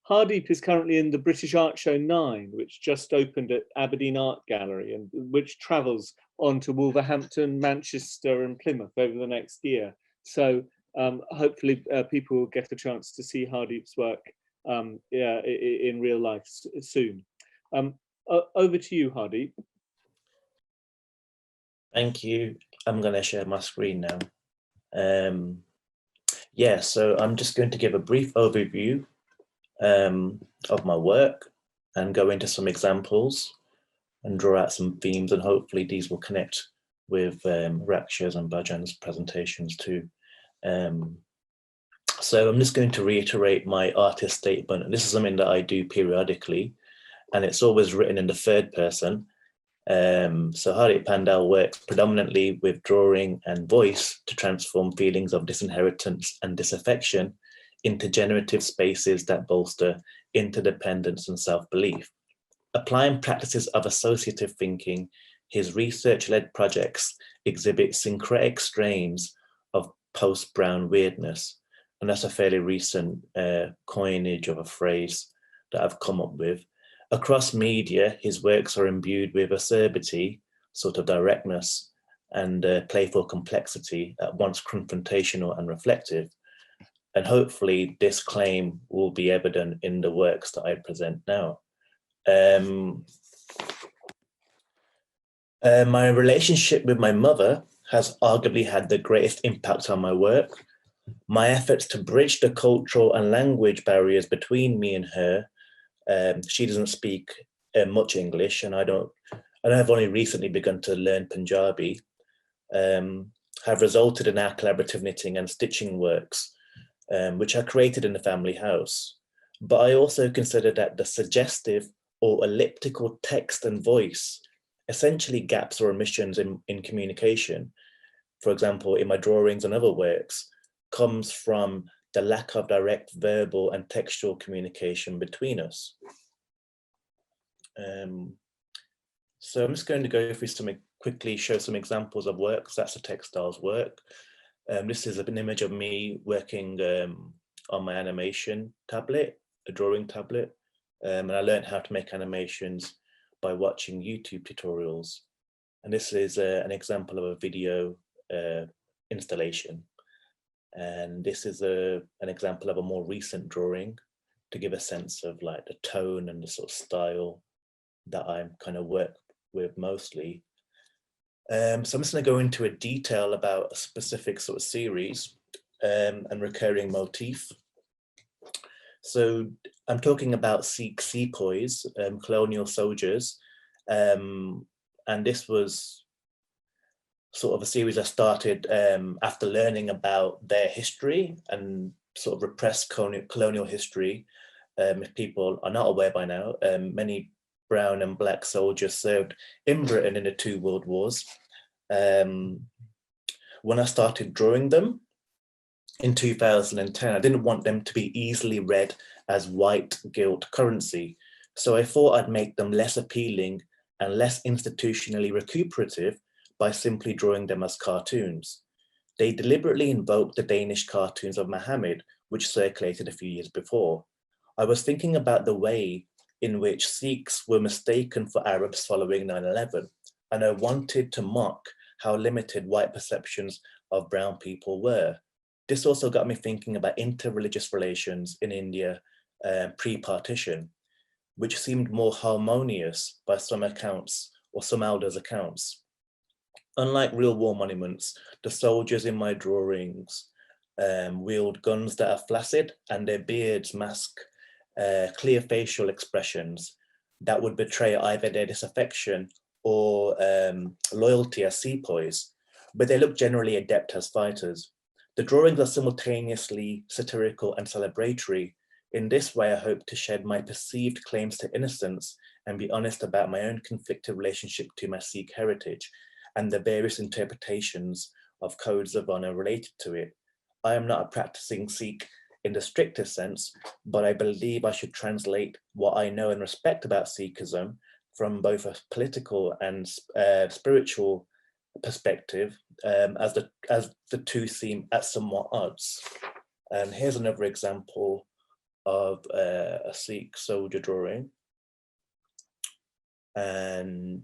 Hardeep is currently in the British Art Show 9, which just opened at Aberdeen Art Gallery, and which travels on to Wolverhampton, Manchester and Plymouth over the next year. So hopefully people will get a chance to see Hardeep's work in real life soon. Over to you, Hardeep. Thank you. I'm going to share my screen now. Yeah, so I'm just going to give a brief overview of my work and go into some examples and draw out some themes, and hopefully these will connect with Raksha's and Bhajan's presentations too. So I'm just going to reiterate my artist statement. And this is something that I do periodically, and it's always written in the third person. So Hardeep Pandhal works predominantly with drawing and voice to transform feelings of disinheritance and disaffection into generative spaces that bolster interdependence and self-belief. Applying practices of associative thinking, his research-led projects exhibit syncretic strains of post-Brown weirdness. And that's a fairly recent coinage of a phrase that I've come up with. Across media, his works are imbued with acerbity, sort of directness, and playful complexity, at once confrontational and reflective. And hopefully this claim will be evident in the works that I present now. My relationship with my mother has arguably had the greatest impact on my work. My efforts to bridge the cultural and language barriers between me and her, she doesn't speak much English, and I've only recently begun to learn Punjabi, have resulted in our collaborative knitting and stitching works, which are created in the family house. But I also consider that the suggestive or elliptical text and voice, essentially gaps or omissions in communication, for example, in my drawings and other works, comes from the lack of direct verbal and textual communication between us. So I'm just going to go through quickly show some examples of works. That's a textiles work. This is an image of me working on my animation tablet, a drawing tablet. And I learned how to make animations by watching YouTube tutorials. And this is an example of a video installation. And this is an example of a more recent drawing to give a sense of like the tone and the sort of style that I'm kind of work with mostly. So I'm just going to go into a detail about a specific sort of series and recurring motif. So I'm talking about Sikh sepoys, colonial soldiers, and this was sort of a series I started after learning about their history and sort of repressed colonial history. If people are not aware by now, many brown and black soldiers served in Britain in the 2 world wars. When I started drawing them in 2010, I didn't want them to be easily read as white gilt currency. So I thought I'd make them less appealing and less institutionally recuperative by simply drawing them as cartoons. They deliberately invoked the Danish cartoons of Muhammad, which circulated a few years before. I was thinking about the way in which Sikhs were mistaken for Arabs following 9/11, and I wanted to mock how limited white perceptions of brown people were. This also got me thinking about inter-religious relations in India pre-partition, which seemed more harmonious by some accounts or some elders' accounts. Unlike real war monuments, the soldiers in my drawings wield guns that are flaccid, and their beards mask clear facial expressions that would betray either their disaffection or loyalty as sepoys, but they look generally adept as fighters. The drawings are simultaneously satirical and celebratory. In this way, I hope to shed my perceived claims to innocence and be honest about my own conflicted relationship to my Sikh heritage and the various interpretations of codes of honor related to it. I am not a practicing Sikh in the strictest sense, but I believe I should translate what I know and respect about Sikhism from both a political and spiritual perspective, as the two seem at somewhat odds. And here's another example of a Sikh soldier drawing, and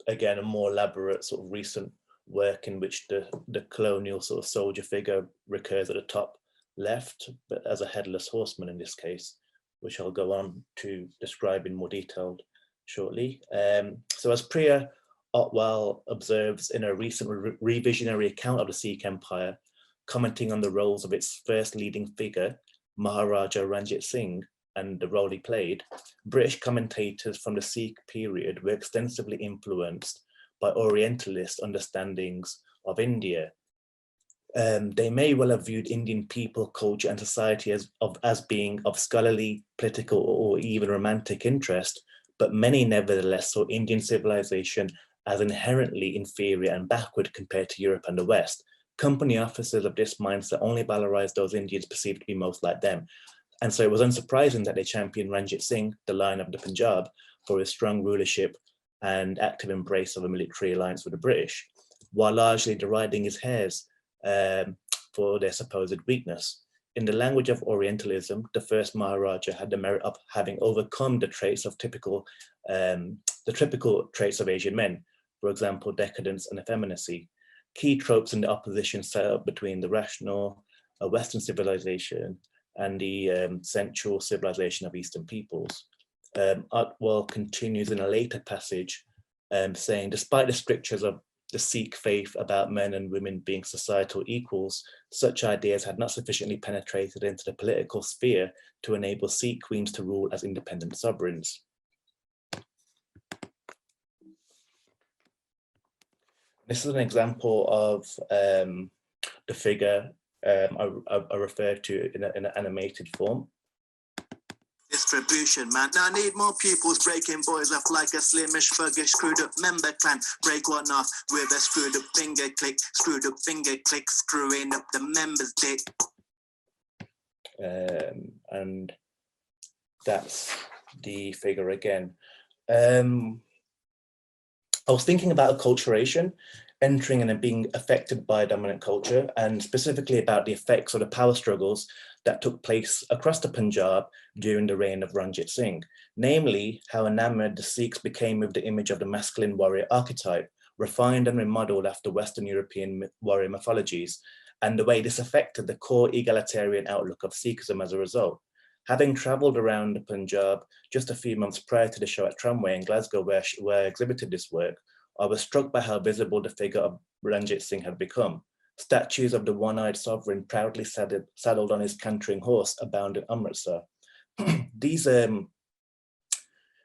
again a more elaborate sort of recent work in which the colonial sort of soldier figure recurs at the top left, but as a headless horseman in this case, which I'll go on to describe in more detail shortly. So as Priya Otwal observes in a recent revisionary account of the Sikh Empire, commenting on the roles of its first leading figure, Maharaja Ranjit Singh, and the role he played, British commentators from the Sikh period were extensively influenced by Orientalist understandings of India. They may well have viewed Indian people, culture, and society as being of scholarly, political, or even romantic interest, but many nevertheless saw Indian civilization as inherently inferior and backward compared to Europe and the West. Company officers of this mindset only valorized those Indians perceived to be most like them. And so it was unsurprising that they championed Ranjit Singh, the Lion of the Punjab, for his strong rulership and active embrace of a military alliance with the British, while largely deriding his heirs for their supposed weakness. In the language of Orientalism, the first Maharaja had the merit of having overcome the traits of typical traits of Asian men, for example, decadence and effeminacy, key tropes in the opposition set up between the rational Western civilization and the sensual civilization of Eastern peoples. Otwal continues in a later passage saying, despite the strictures of the Sikh faith about men and women being societal equals, such ideas had not sufficiently penetrated into the political sphere to enable Sikh queens to rule as independent sovereigns. This is an example of the figure I referred to in an animated form. Distribution, man. Now I need more pupils breaking boys off like a slimish, fuggish, screwed up member clan. Break one off with a screwed up finger click, screwing up the member's dick. And that's the figure again. I was thinking about acculturation, entering and being affected by dominant culture, and specifically about the effects of the power struggles that took place across the Punjab during the reign of Ranjit Singh, namely how enamored the Sikhs became with the image of the masculine warrior archetype, refined and remodeled after Western European warrior mythologies, and the way this affected the core egalitarian outlook of Sikhism as a result. Having travelled around the Punjab just a few months prior to the show at Tramway in Glasgow, where I exhibited this work, I was struck by how visible the figure of Ranjit Singh had become. Statues of the one-eyed sovereign proudly saddled on his cantering horse abound in Amritsar. These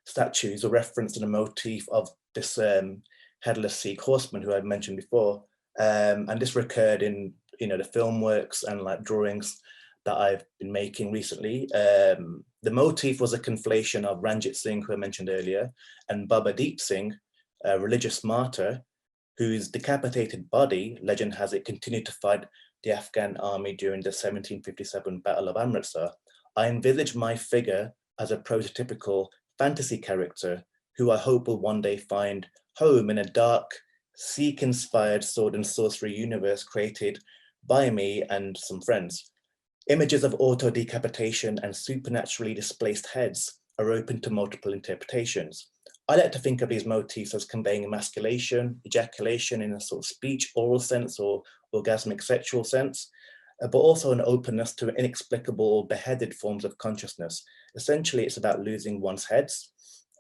statues are referenced in the motif of this headless Sikh horseman who I mentioned before, and this recurred in the film works and like drawings that I've been making recently. The motif was a conflation of Ranjit Singh, who I mentioned earlier, and Baba Deep Singh, a religious martyr, whose decapitated body, legend has it, continued to fight the Afghan army during the 1757 Battle of Amritsar. I envisage my figure as a prototypical fantasy character who I hope will one day find home in a dark, Sikh-inspired sword and sorcery universe created by me and some friends. Images of auto-decapitation and supernaturally displaced heads are open to multiple interpretations. I like to think of these motifs as conveying emasculation, ejaculation in a sort of speech, oral sense, or orgasmic sexual sense, but also an openness to inexplicable or beheaded forms of consciousness. Essentially, it's about losing one's heads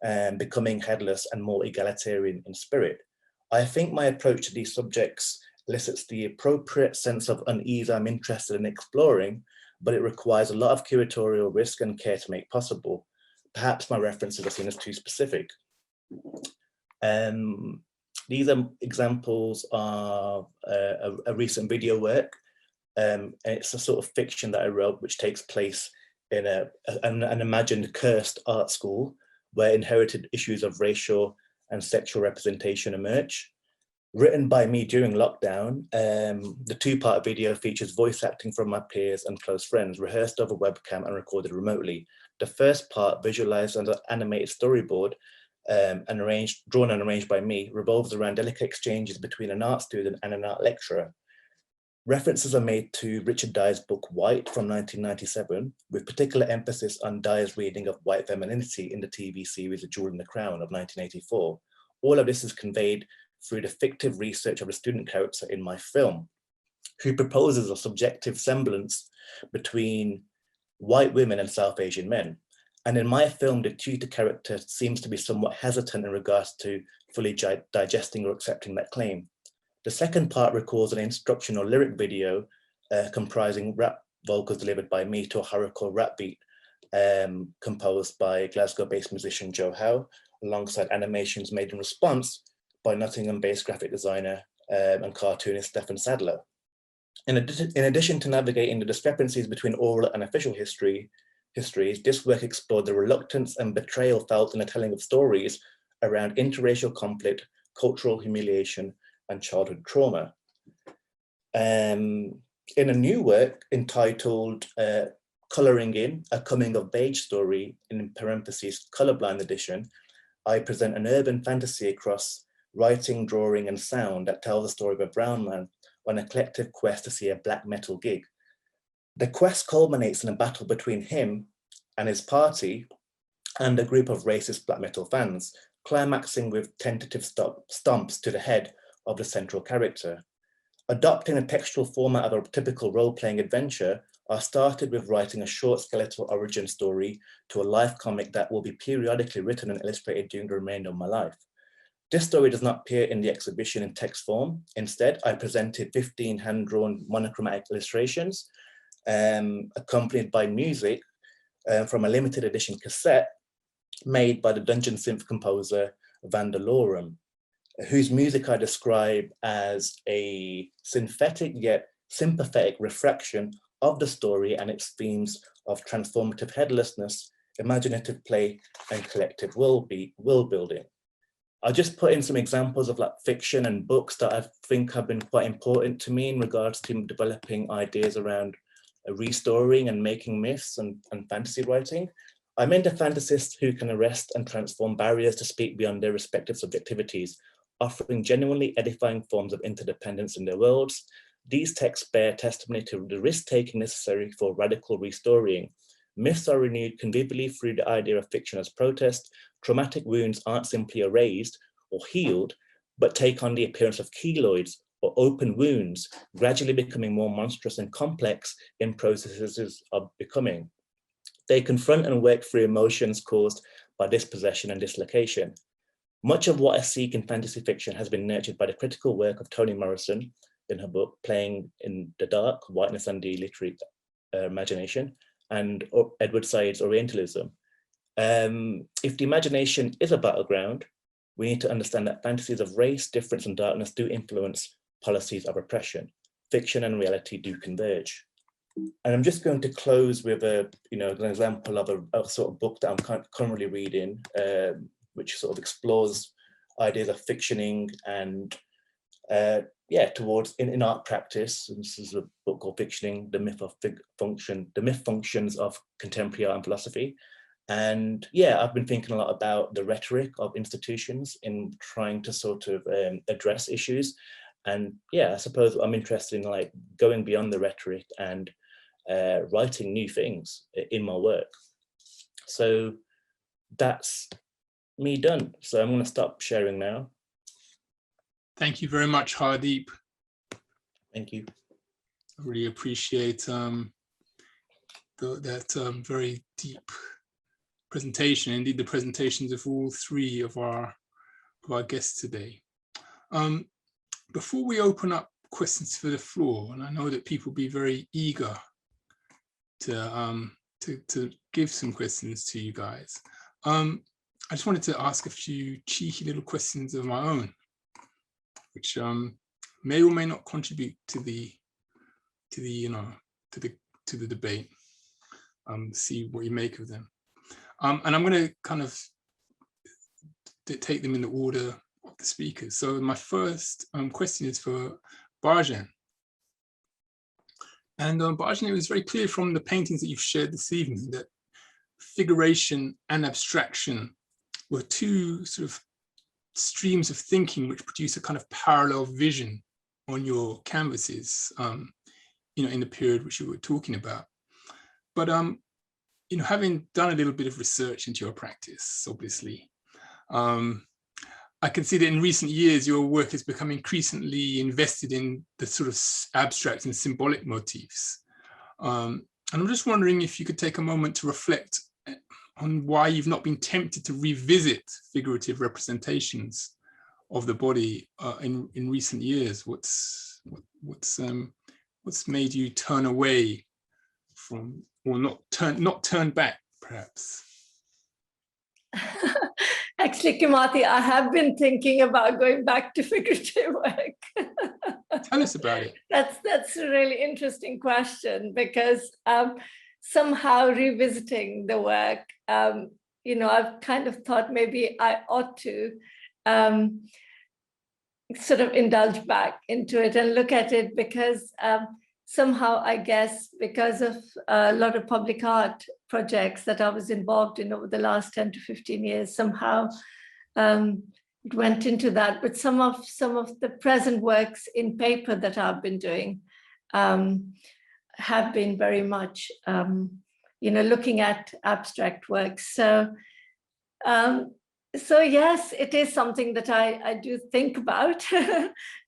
and becoming headless and more egalitarian in spirit. I think my approach to these subjects elicits the appropriate sense of unease I'm interested in exploring, but it requires a lot of curatorial risk and care to make possible. Perhaps my references are seen as too specific. These are examples of a recent video work. And it's a sort of fiction that I wrote, which takes place in an imagined cursed art school where inherited issues of racial and sexual representation emerge. Written by me during lockdown, the two-part video features voice acting from my peers and close friends, rehearsed over webcam and recorded remotely. The first part, visualized as an animated storyboard, drawn and arranged by me, revolves around delicate exchanges between an art student and an art lecturer. References are made to Richard Dyer's book White from 1997, with particular emphasis on Dyer's reading of white femininity in the TV series A Jewel in the Crown of 1984. All of this is conveyed through the fictive research of a student character in my film, who proposes a subjective semblance between white women and South Asian men. And in my film, the tutor character seems to be somewhat hesitant in regards to fully digesting or accepting that claim. The second part records an instructional lyric video comprising rap vocals delivered by me to a horrorcore rap beat composed by Glasgow-based musician Joe Howe, alongside animations made in response by Nottingham-based graphic designer and cartoonist Stephen Sadler. In addition to navigating the discrepancies between oral and official histories, this work explored the reluctance and betrayal felt in the telling of stories around interracial conflict, cultural humiliation, and childhood trauma. In a new work entitled Colouring In, a coming of age story, in parentheses, colorblind edition, I present an urban fantasy across writing, drawing, and sound that tells the story of a brown man on a collective quest to see a black metal gig. The quest culminates in a battle between him and his party and a group of racist black metal fans, climaxing with tentative stomps to the head of the central character. Adopting a textual format of a typical role-playing adventure, I started with writing a short skeletal origin story to a life comic that will be periodically written and illustrated during the remainder of my life. This story does not appear in the exhibition in text form. Instead, I presented 15 hand-drawn monochromatic illustrations, accompanied by music from a limited edition cassette made by the Dungeon synth composer Vandalorum, whose music I describe as a synthetic yet sympathetic refraction of the story and its themes of transformative headlessness, imaginative play, and collective world building. I'll just put in some examples of like fiction and books that I think have been quite important to me in regards to developing ideas around restoring and making myths and fantasy writing. I'm into fantasists who can arrest and transform barriers to speak beyond their respective subjectivities, offering genuinely edifying forms of interdependence in their worlds. These texts bear testimony to the risk-taking necessary for radical restoring. Myths are renewed convivially through the idea of fiction as protest. Traumatic wounds aren't simply erased or healed, but take on the appearance of keloids or open wounds, gradually becoming more monstrous and complex in processes of becoming. They confront and work through emotions caused by dispossession and dislocation. Much of what I seek in fantasy fiction has been nurtured by the critical work of Toni Morrison in her book, Playing in the Dark, Whiteness and the Literary Imagination, and Edward Said's Orientalism. If the imagination is a battleground, we need to understand that fantasies of race, difference, and darkness do influence policies of oppression. Fiction and reality do converge. And I'm just going to close with an example of a sort of book that I'm currently reading, which sort of explores ideas of fictioning and towards in art practice. And this is a book called Fictioning: The Myth Functions of Contemporary Art and Philosophy. And I've been thinking a lot about the rhetoric of institutions in trying to sort of address issues. And I suppose I'm interested in like going beyond the rhetoric and writing new things in my work. So that's me done. So I'm going to stop sharing now. Thank you very much, Hardeep. Thank you. I really appreciate that very deep presentation. Indeed, the presentations of all three of our guests today. Before we open up questions for the floor, and I know that people will be very eager to give some questions to you guys. I just wanted to ask a few cheeky little questions of my own, which may or may not contribute to the debate. See what you make of them. And I'm going to kind of take them in the order of the speakers. So my first question is for Bhajan. And Bhajan, it was very clear from the paintings that you've shared this evening that figuration and abstraction were two sort of streams of thinking which produce a kind of parallel vision on your canvases, you know, in the period which you were talking about. But you know, having done a little bit of research into your practice, obviously, I can see that in recent years your work has become increasingly invested in the sort of abstract and symbolic motifs. And I'm just wondering if you could take a moment to reflect on why you've not been tempted to revisit figurative representations of the body in recent years. What's made you turn away from, or not turn back, perhaps? Actually, Kamathi, I have been thinking about going back to figurative work. Tell us about it. That's a really interesting question, because somehow revisiting the work, you know, I've kind of thought maybe I ought to sort of indulge back into it and look at it, because somehow, I guess, because of a lot of public art projects that I was involved in over the last 10 to 15 years, somehow it went into that. But some of the present works in paper that I've been doing have been very much, you know, looking at abstract works. So yes, it is something that I do think about.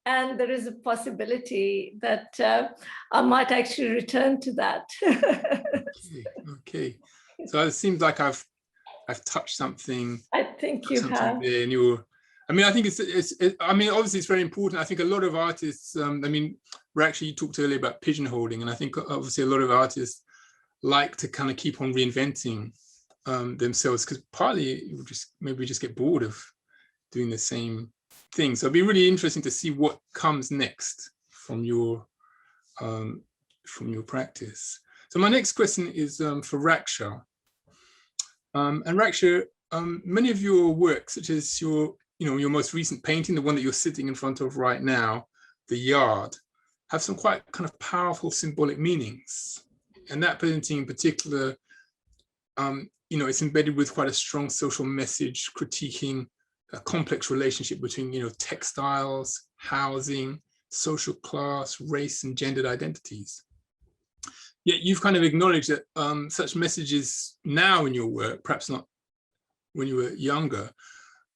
And there is a possibility that I might actually return to that. Okay. So it seems like I've touched something. I think you have. There in your, I mean, I think I mean, obviously it's very important. I think a lot of artists, I mean, Raksha, you talked earlier about pigeonholing, and I think obviously a lot of artists like to kind of keep on reinventing themselves, because partly you maybe just get bored of doing the same thing. So it'd be really interesting to see what comes next from your practice. So my next question is for Raksha. And Raksha, many of your work, such as your most recent painting, the one that you're sitting in front of right now, The Yard, have some quite kind of powerful symbolic meanings. And that painting in particular, you know, it's embedded with quite a strong social message critiquing a complex relationship between, you know, textiles, housing, social class, race, and gendered identities. Yet you've kind of acknowledged that such messages now in your work, perhaps not when you were younger,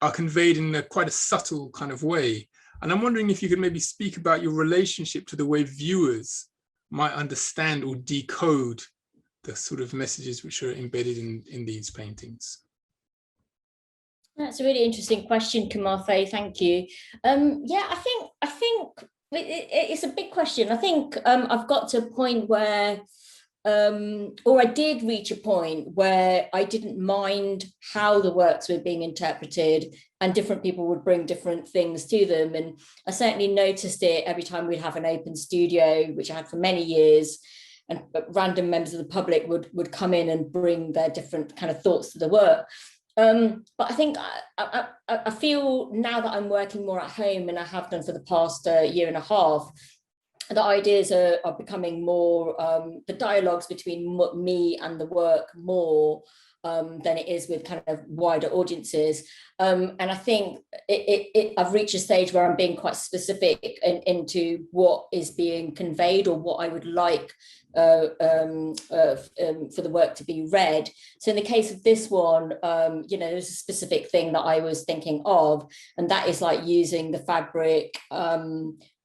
are conveyed in quite a subtle kind of way. And I'm wondering if you could maybe speak about your relationship to the way viewers might understand or decode the sort of messages which are embedded in these paintings. That's a really interesting question, Kamathi. Thank you. Yeah, I think it's a big question. I think I've got to a point where, or I did reach a point where I didn't mind how the works were being interpreted, and different people would bring different things to them. And I certainly noticed it every time we'd have an open studio, which I had for many years, and random members of the public would come in and bring their different kind of thoughts to the work. But I think I feel now that I'm working more at home, and I have done for the past year and a half, the ideas are becoming more, the dialogues between me and the work more than it is with kind of wider audiences. And I think I've reached a stage where I'm being quite specific into what is being conveyed, or what I would like for the work to be read. So in the case of this one, you know, there's a specific thing that I was thinking of, and that is like using the fabric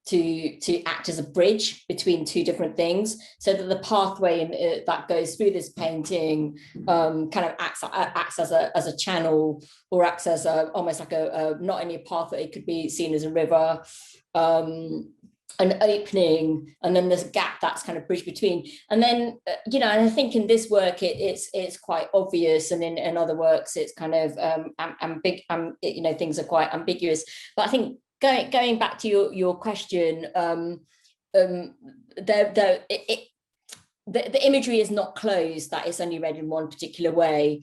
to act as a bridge between two different things, so that the pathway that goes through this painting kind of acts as a channel, or acts as almost like a not only a path, but it could be seen as a river, an opening, and then there's a gap that's kind of bridged between. And then you know, and I think in this work it's quite obvious, and in other works it's kind of you know, things are quite ambiguous. But I think going back to your question, the imagery is not closed, that it's only read in one particular way,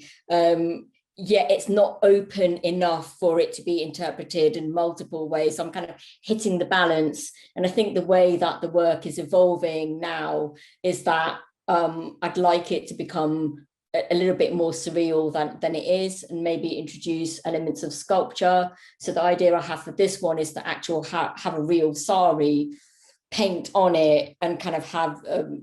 yet it's not open enough for it to be interpreted in multiple ways. So I'm kind of hitting the balance. And I think the way that the work is evolving now is that I'd like it to become a little bit more surreal than it is, and maybe introduce elements of sculpture. So the idea I have for this one is to actually have a real sari, paint on it, and kind of have,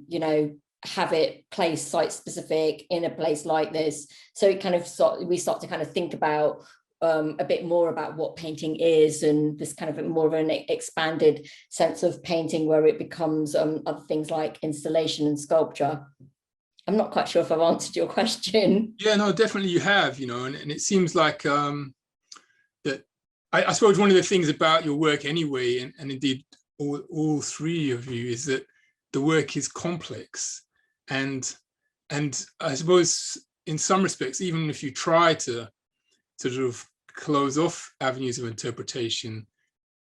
you know, have it placed site specific in a place like this. So it kind of we start to kind of think about a bit more about what painting is, and this kind of more of an expanded sense of painting where it becomes other things like installation and sculpture. I'm not quite sure if I've answered your question. Yeah, no, definitely you have, you know, and it seems like that I suppose one of the things about your work anyway, and indeed all three of you, is that the work is complex. And I suppose in some respects, even if you try to sort of close off avenues of interpretation,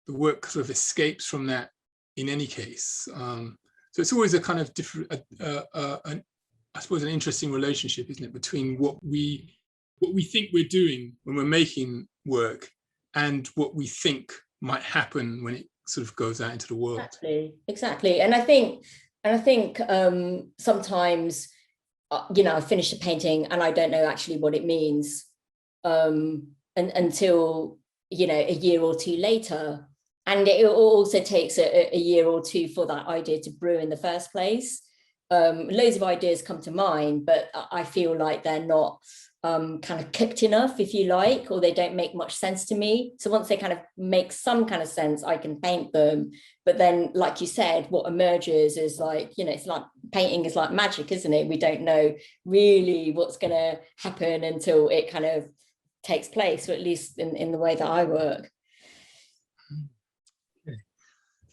the work sort of escapes from that in any case. So it's always a kind of different, I suppose, an interesting relationship, isn't it, between what we think we're doing when we're making work and what we think might happen when it sort of goes out into the world. Exactly. And I think sometimes, you know, I finish a painting and I don't know actually what it means until, you know, a year or two later. And it also takes a year or two for that idea to brew in the first place. Loads of ideas come to mind, but I feel like they're not kind of cooked enough, if you like, or they don't make much sense to me. So once they kind of make some kind of sense, I can paint them. But then, like you said, what emerges is like, you know, it's like painting is like magic, isn't it? We don't know really what's going to happen until it kind of takes place, or at least in the way that I work. Okay.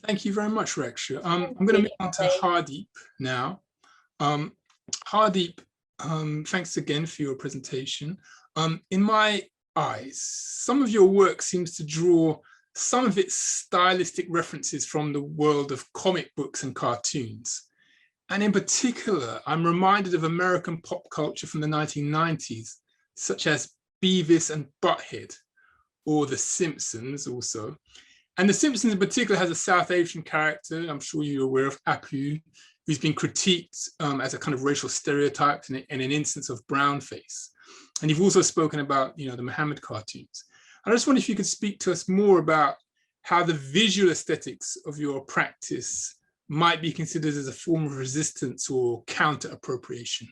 Thank you very much, Raksha. I'm going to move on to Hardeep now. Hardeep, thanks again for your presentation. In my eyes, some of your work seems to draw some of its stylistic references from the world of comic books and cartoons. And in particular, I'm reminded of American pop culture from the 1990s, such as Beavis and Butthead, or The Simpsons also. And The Simpsons in particular has a South Asian character, I'm sure you're aware of, Apu, who's been critiqued as a kind of racial stereotype and an instance of brownface. And you've also spoken about, you know, the Muhammad cartoons. I just wonder if you could speak to us more about how the visual aesthetics of your practice might be considered as a form of resistance or counter-appropriation.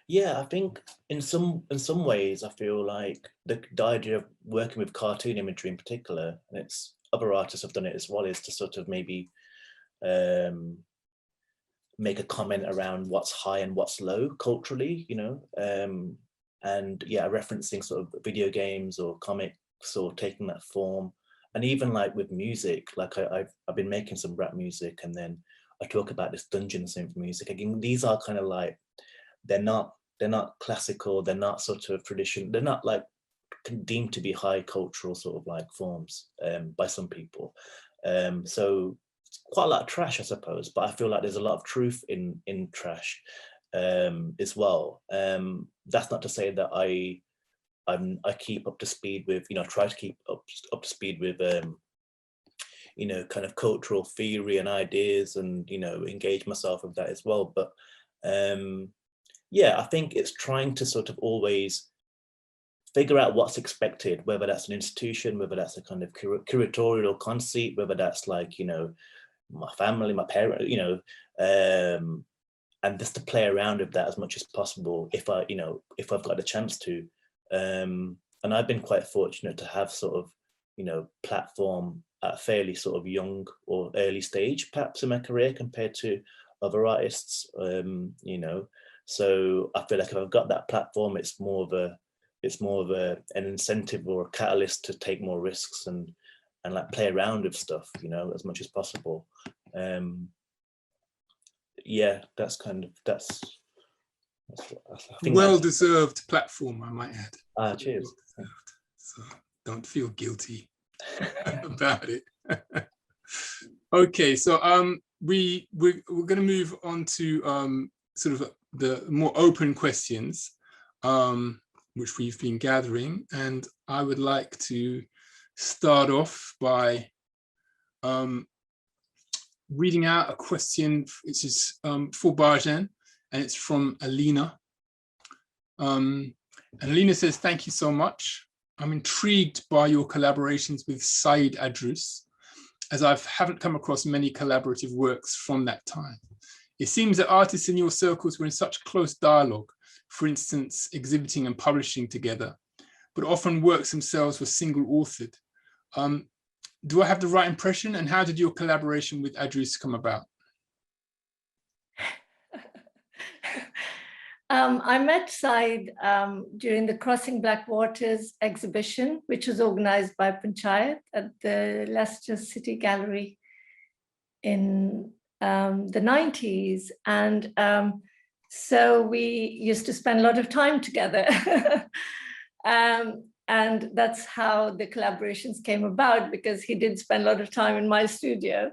Yeah, I think in some ways, I feel like the idea of working with cartoon imagery in particular, and it's other artists have done it as well, is to sort of maybe make a comment around what's high and what's low culturally, you know, and yeah, referencing sort of video games or comics or taking that form. And even like with music, like I've been making some rap music, and then I talk about this dungeon synth music. Again, these are kind of like, they're not classical, they're not sort of traditional, they're not like deemed to be high cultural sort of like forms by some people. So it's quite a lot of trash, I suppose, but I feel like there's a lot of truth in trash as well. That's not to say that I keep up to speed with, you know, try to keep up to speed with you know, kind of cultural theory and ideas, and, you know, engage myself with that as well. But yeah, I think it's trying to sort of always figure out what's expected, whether that's an institution, whether that's a kind of curatorial conceit, whether that's like, you know, my family, my parents, you know, and just to play around with that as much as possible if I've got the chance to. And I've been quite fortunate to have sort of, you know, platform at a fairly sort of young or early stage, perhaps in my career compared to other artists, you know. So I feel like if I've got that platform, it's more of an incentive or a catalyst to take more risks and like play around with stuff, you know, as much as possible. Yeah, that's what I think. Well-deserved platform, I might add. Cheers. So don't feel guilty about it. Okay, so we're going to move on to sort of the more open questions, which we've been gathering, and I would like to start off by reading out a question, which is for Bhajan, and it's from Alina. And Alina says, thank you so much. I'm intrigued by your collaborations with Saeed Adrus, as I haven't come across many collaborative works from that time. It seems that artists in your circles were in such close dialogue, for instance, exhibiting and publishing together, but often works themselves were single-authored. Do I have the right impression? And how did your collaboration with Adrus come about? I met Saeed during the Crossing Black Waters exhibition, which was organized by Panchayat at the Leicester City Gallery in the 90s. And so we used to spend a lot of time together. And that's how the collaborations came about, because he did spend a lot of time in my studio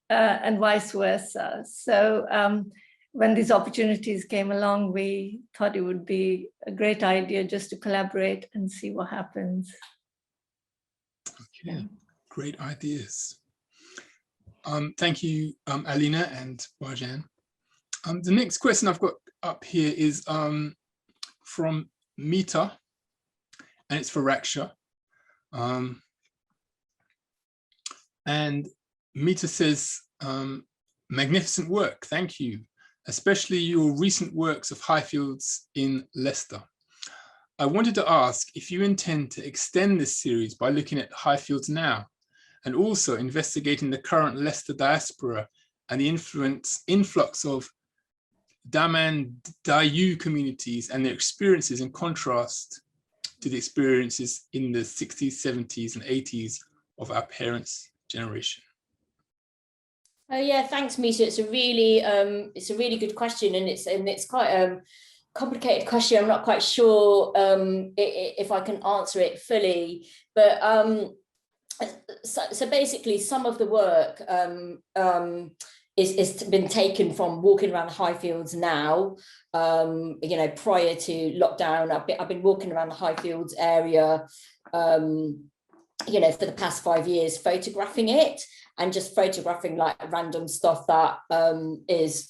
and vice versa. So when these opportunities came along, we thought it would be a great idea just to collaborate and see what happens. Okay, great ideas. Thank you, Alina and Bhajan. The next question I've got up here is from Meeta, and it's for Raksha. And Meeta says, magnificent work, thank you, especially your recent works of Highfields in Leicester. I wanted to ask if you intend to extend this series by looking at Highfields now, and also investigating the current Leicester diaspora and the influx of Daman Dayu communities and their experiences in contrast to the experiences in the 60s, 70s and 80s of our parents' generation. Oh yeah, thanks, Meeta. It's a really good question, and it's quite a complicated question. I'm not quite sure if I can answer it fully, but so basically, some of the work is been taken from walking around the Highfields now. You know, prior to lockdown, I've been walking around the Highfields area, you know, for the past 5 years, photographing it and just photographing like random stuff that that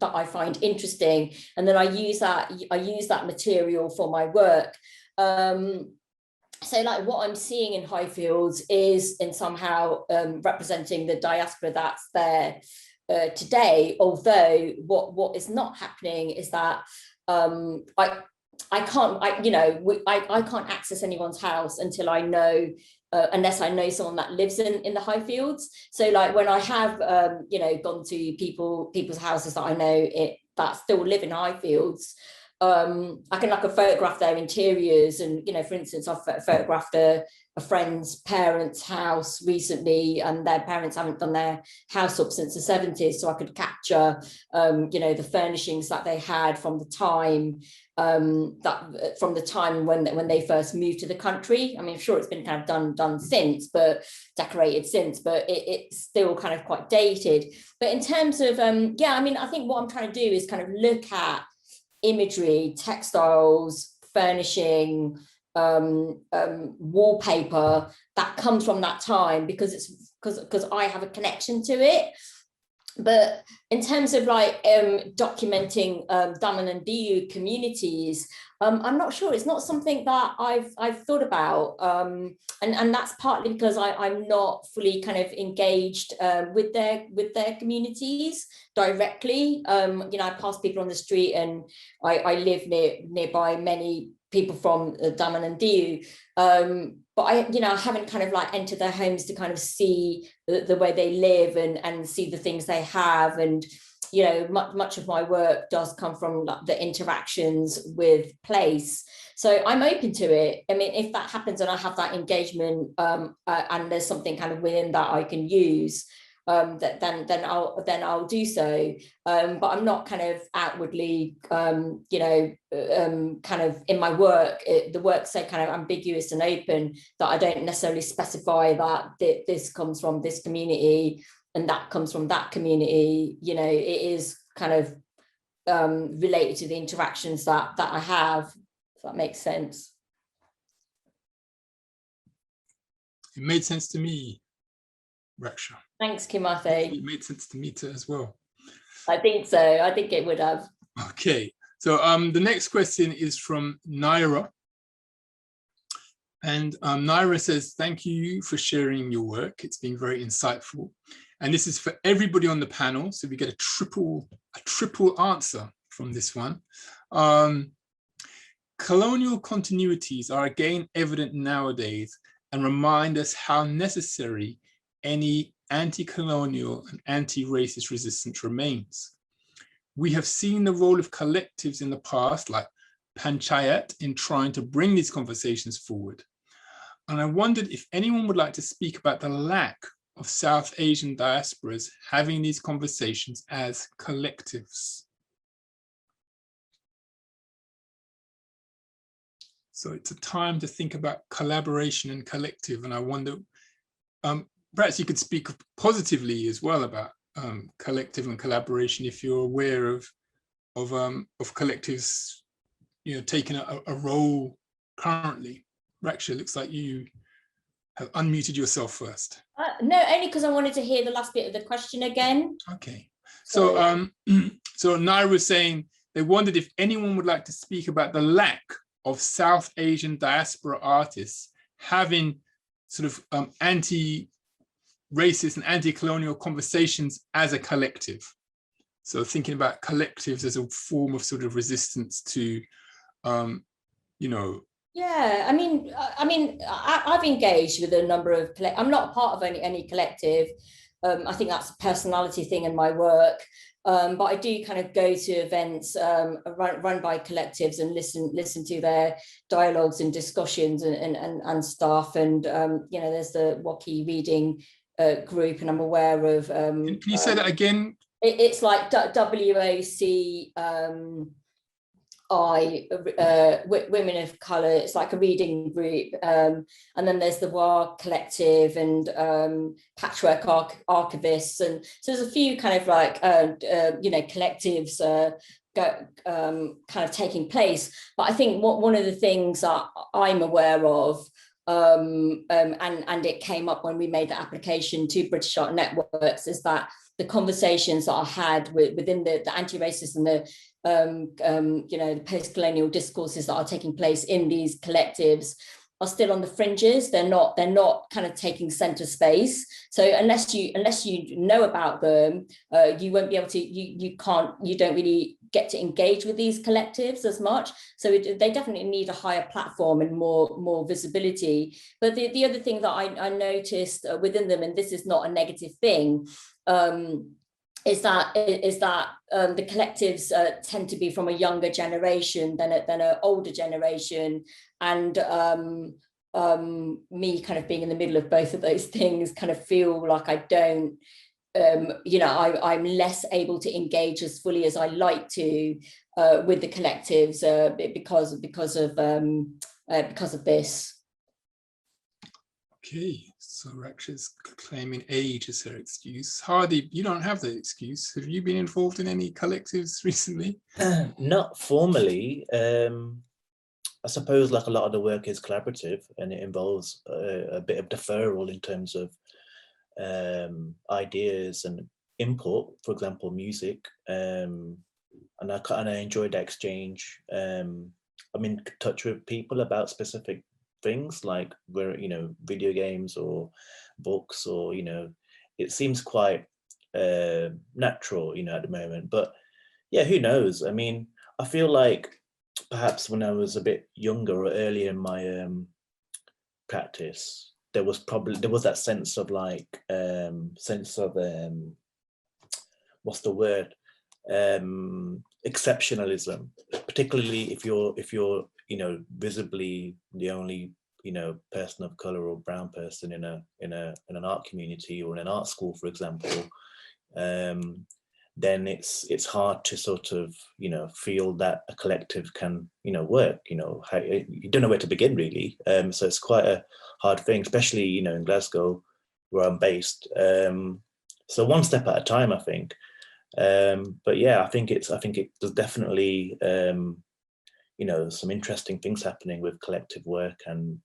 I find interesting, and then I use that material for my work. So like what I'm seeing in Highfields is in somehow representing the diaspora that's there today, although what is not happening is that I can't access anyone's house until I know, unless I know someone that lives in the Highfields. So like when I have you know, gone to people's houses that I know that still live in Highfields, I can photograph their interiors, and you know, for instance, I've photographed a friend's parents' house recently, and their parents haven't done their house up since the 70s, so I could capture you know, the furnishings that they had from the time when they first moved to the country. I mean, I'm sure it's been kind of done since, but decorated since, but it's still kind of quite dated. But in terms of yeah, I mean, I think what I'm trying to do is kind of look at imagery, textiles, furnishing, wallpaper that comes from that time, because I have a connection to it. But in terms of like documenting Daman and Diyu communities, I'm not sure. It's not something that I've thought about, and that's partly because I'm not fully kind of engaged with their communities directly. You know, I pass people on the street, and I live nearby many people from Daman and Diyu, but I haven't kind of like entered their homes to kind of see the way they live and see the things they have. And you know, much of my work does come from like the interactions with place. So I'm open to it. I mean, if that happens and I have that engagement, and there's something kind of within that I can use, then I'll do so. But I'm not kind of outwardly, you know, kind of in my work. The work's so kind of ambiguous and open that I don't necessarily specify that this comes from this community and that comes from that community. You know, it is kind of related to the interactions that I have, if that makes sense. It made sense to me. Raksha. Thanks, Kamathi. It made sense to me too as well. I think so. I think it would have. Okay, so the next question is from Naira. And Naira says, thank you for sharing your work. It's been very insightful. And this is for everybody on the panel. So we get a triple answer from this one. Colonial continuities are again evident nowadays and remind us how necessary any anti-colonial and anti-racist resistance remains. We have seen the role of collectives in the past, like Panchayat, in trying to bring these conversations forward. And I wondered if anyone would like to speak about the lack of South Asian diasporas having these conversations as collectives. So it's a time to think about collaboration and collective. And I wonder, perhaps you could speak positively as well about collective and collaboration if you're aware of collectives, you know, taking a role currently. Raksha, looks like you have unmuted yourself first. No, only because I wanted to hear the last bit of the question again. Okay, so so Naira was saying they wondered if anyone would like to speak about the lack of South Asian diaspora artists having sort of anti-racist and anti-colonial conversations as a collective. So thinking about collectives as a form of sort of resistance to, you know. Yeah, I mean, I've engaged with a number of, I'm not a part of any collective. I think that's a personality thing in my work. But I do kind of go to events run by collectives and listen to their dialogues and discussions and stuff. And, you know, there's the Waki reading group, and I'm aware of. Can you say that again? It's like WAC. Women of colour, it's like a reading group, and then there's the WAR collective and patchwork archivists, and so there's a few kind of like you know, collectives kind of taking place. But I think one of the things that I'm aware of, and it came up when we made the application to British Art Networks, is that the conversations that I had within the anti-racist and the you know, the post-colonial discourses that are taking place in these collectives are still on the fringes. They're not kind of taking center space. So unless you know about them, you won't be able to, you don't really get to engage with these collectives as much. So they definitely need a higher platform and more visibility. But the other thing that I noticed within them, and this is not a negative thing, is that the collectives tend to be from a younger generation than an older generation, and me kind of being in the middle of both of those things kind of feel like I don't, you know, I'm less able to engage as fully as I like to with the collectives because of this. Okay, so Raksha's claiming age as her excuse. Hardeep, you don't have that excuse. Have you been involved in any collectives recently? Not formally. I suppose like a lot of the work is collaborative, and it involves a bit of deferral in terms of ideas and input, for example, music. And I enjoyed that exchange. I'm in touch with people about specific things like, where, you know, video games or books, or, you know, it seems quite natural, you know, at the moment. But yeah, who knows? I mean, I feel like perhaps when I was a bit younger or earlier in my practice, there was that sense of like what's the word, exceptionalism, particularly if you're you know, visibly the only, you know, person of color or brown person in an art community or in an art school, for example. Then it's hard to sort of, you know, feel that a collective can, you know, work. You know, you don't know where to begin really. So it's quite a hard thing, especially, you know, in Glasgow, where I'm based. So one step at a time, I think. But yeah, I think there's definitely you know, some interesting things happening with collective work and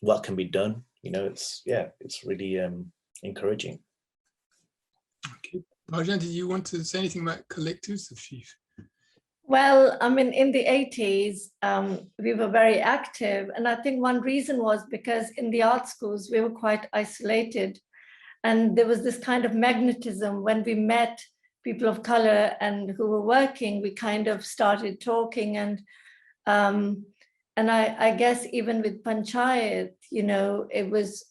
what can be done. it's really encouraging. Okay, Bhajan, did you want to say anything about collectives? Well, I mean, in the 80s, we were very active. And I think one reason was because in the art schools, we were quite isolated. And there was this kind of magnetism when we met people of color and who were working, we kind of started talking. And I guess even with Panchayat, it was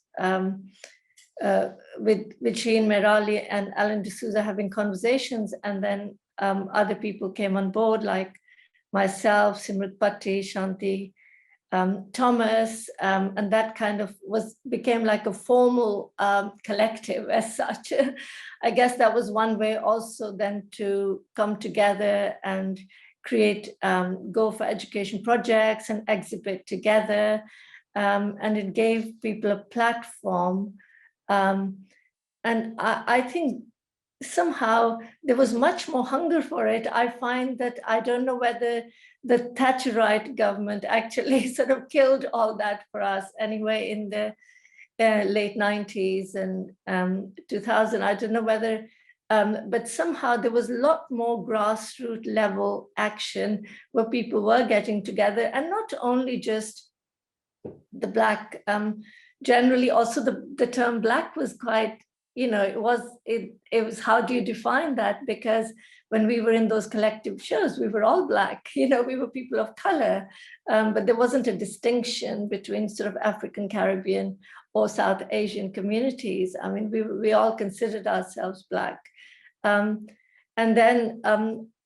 with Sheen Merali and Alan D'Souza having conversations, and then other people came on board, like myself, Simrit Patti, Shanti Thomas, and that kind of became like a formal collective as such. I guess that was one way also then to come together and create Go for Education projects and exhibit together, and it gave people a platform. And I think somehow there was much more hunger for it. I find that I don't know whether the Thatcherite government actually sort of killed all that for us anyway in the late 90s and 2000. I don't know whether, but somehow there was a lot more grassroots level action where people were getting together, and not only just the Black, generally also the term Black was quite, it was how do you define that? Because when we were in those collective shows, we were all Black, we were people of color, but there wasn't a distinction between sort of African, Caribbean or South Asian communities. I mean, we all considered ourselves Black. And then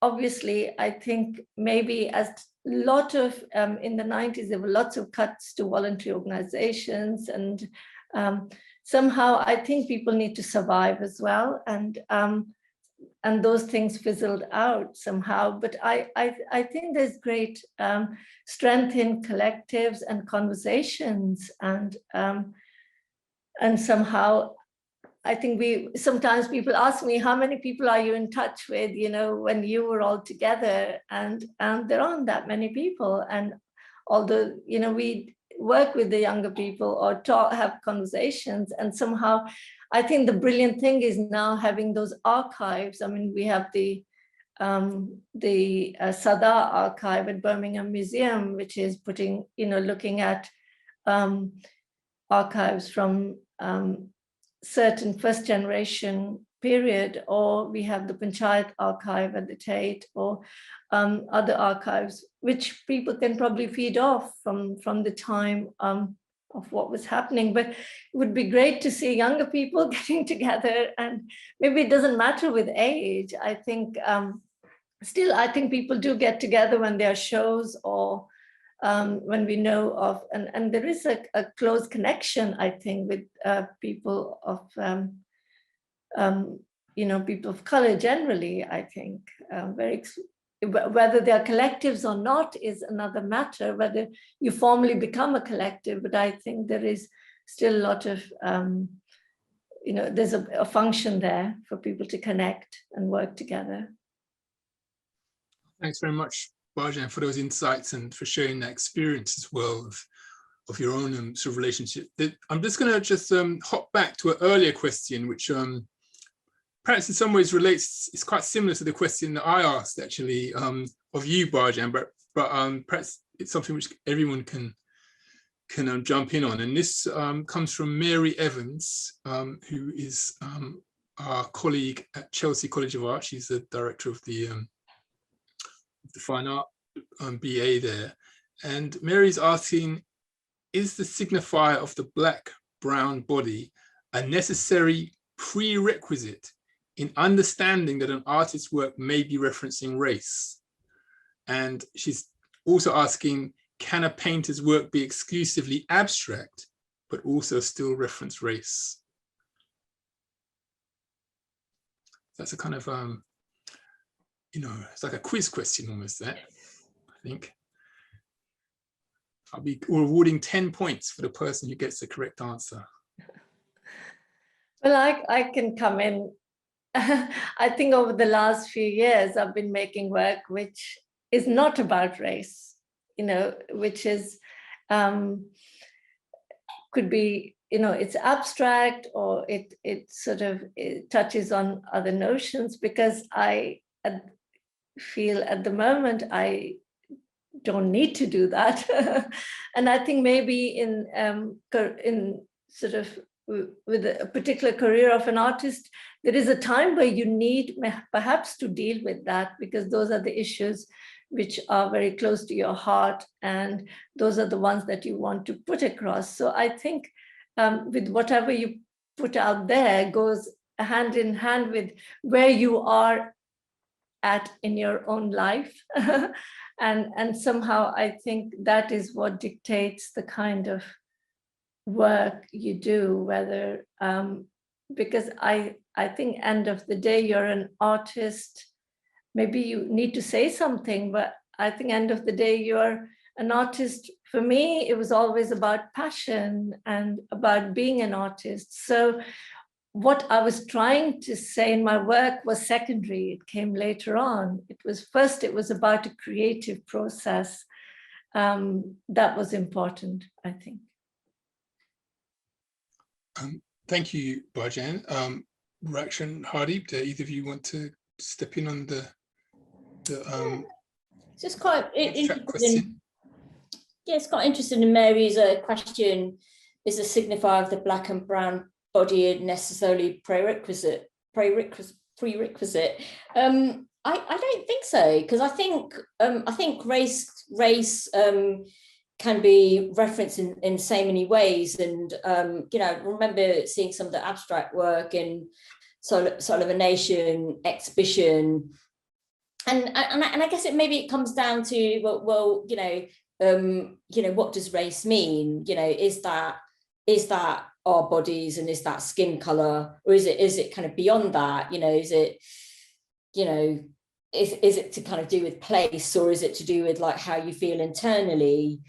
obviously, I think maybe as a lot of, in the 90s, there were lots of cuts to voluntary organizations, and somehow I think people need to survive as well. And those things fizzled out somehow. But I think there's great strength in collectives and conversations, and somehow I think sometimes people ask me, how many people are you in touch with, when you were all together? And there aren't that many people. And although, we work with the younger people or have conversations, and somehow I think the brilliant thing is now having those archives. I mean, we have the Sadar archive at Birmingham Museum, which is looking at archives from certain first generation period, or we have the Panchayat archive at the Tate, or other archives, which people can probably feed off from the time of what was happening. But it would be great to see younger people getting together, and maybe it doesn't matter with age. I think still, I think people do get together when there are shows, or when we know of, and there is a close connection, I think, with people of, people of color generally. I think whether they are collectives or not is another matter, whether you formally become a collective, but I think there is still a lot of, there's a function there for people to connect and work together. Thanks very much, Bhajan, for those insights and for sharing that experience as well of your own sort of relationship. I'm just going to hop back to an earlier question, which perhaps in some ways it's quite similar to the question that I asked actually of you, Bhajan, but perhaps it's something which everyone can jump in on. And this comes from Mary Evans, who is our colleague at Chelsea College of Art. She's the director of the Fine Art BA there. And Mary's asking, is the signifier of the Black-brown body a necessary prerequisite in understanding that an artist's work may be referencing race? And she's also asking, can a painter's work be exclusively abstract, but also still reference race? That's a kind of, it's like a quiz question almost there, I think. I'll be awarding 10 points for the person who gets the correct answer. Well, I can come in. I think over the last few years, I've been making work which is not about race, which is, could be it's abstract, or it sort of touches on other notions, because I feel at the moment I don't need to do that. And I think maybe in sort of with a particular career of an artist, there is a time where you need perhaps to deal with that, because those are the issues which are very close to your heart, and those are the ones that you want to put across. So I think with whatever you put out there goes hand in hand with where you are at in your own life. And somehow I think that is what dictates the kind of work you do, whether, because I think end of the day, you're an artist. Maybe you need to say something, but I think end of the day, you're an artist. For me, it was always about passion and about being an artist. So what I was trying to say in my work was secondary. It came later on. It was about a creative process that was important, I think. Thank you, Bhajan. Raksha and Hardeep, do either of you want to step in on the just quite interesting. question? Yeah, it's quite interesting in Mary's question, is the signifier of the black and brown body necessarily prerequisite? I don't think so, because I think race can be referenced in so many ways. And I remember seeing some of the abstract work in Soul of a Nation exhibition, and I guess it comes down to what does race mean? Is that our bodies, and is that skin color, or is it kind of beyond that? Is it to kind of do with place, or is it to do with like how you feel internally?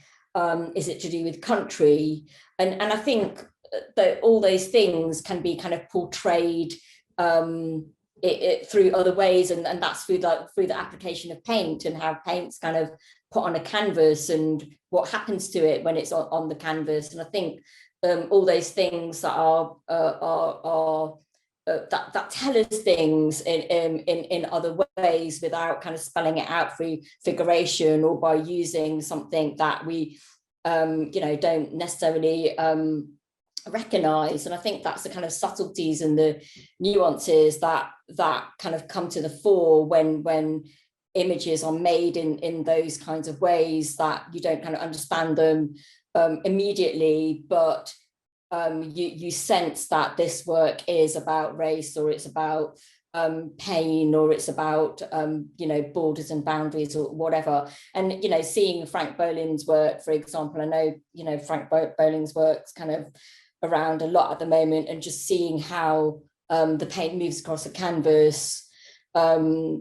Is it to do with country? And I think that all those things can be kind of portrayed through other ways, and that's through the application of paint, and how paint's kind of put on a canvas and what happens to it when it's on the canvas. And I think all those things that are that tell us things in other ways without kind of spelling it out through figuration, or by using something that we don't necessarily recognize. And I think that's the kind of subtleties and the nuances that kind of come to the fore when images are made in those kinds of ways, that you don't kind of understand them immediately, but you sense that this work is about race, or it's about pain, or it's about borders and boundaries, or whatever. And seeing Frank Bolin's work, for example, I know Frank Bolin's work's kind of around a lot at the moment, and just seeing how the paint moves across the canvas, and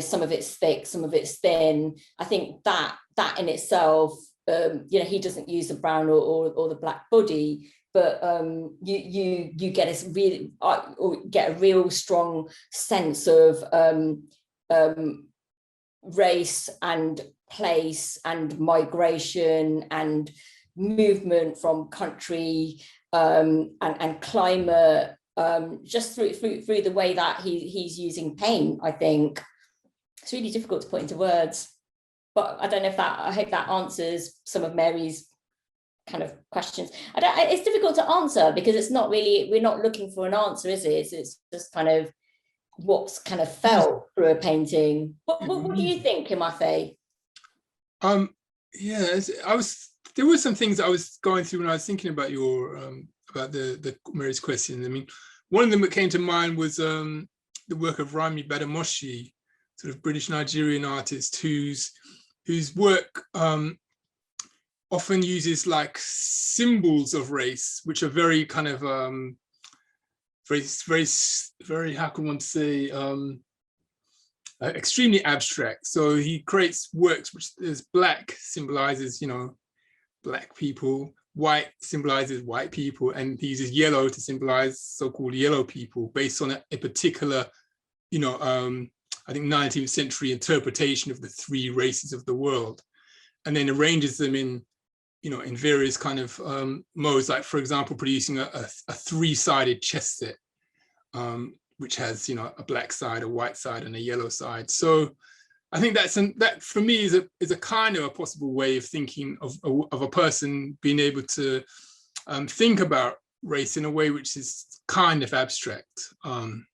some of it's thick, some of it's thin. I think that in itself, he doesn't use the brown or the black body, but you get a real strong sense of race and place and migration and movement from country and climate, just through the way that he's using paint. I think it's really difficult to put into words, but I don't know if I hope that answers some of Mary's kind of questions. It's difficult to answer, because it's not really, we're not looking for an answer, is it? It's just kind of what's kind of felt through a painting. What do you think, Kamathi? Yeah, there were some things I was going through when I was thinking about your about the Mary's question. I mean, one of them that came to mind was the work of Rami Badamoshi, sort of British Nigerian artist whose work often uses like symbols of race, which are very kind of very how can one say, extremely abstract. So he creates works which is black symbolizes black people, white symbolizes white people, and he uses yellow to symbolize so-called yellow people, based on a particular I think 19th century interpretation of the three races of the world, and then arranges them in in various kind of modes, like for example, producing a three-sided chess set, which has, a black side, a white side, and a yellow side. So I think that for me is a kind of a possible way of thinking of a person being able to think about race in a way which is kind of abstract. And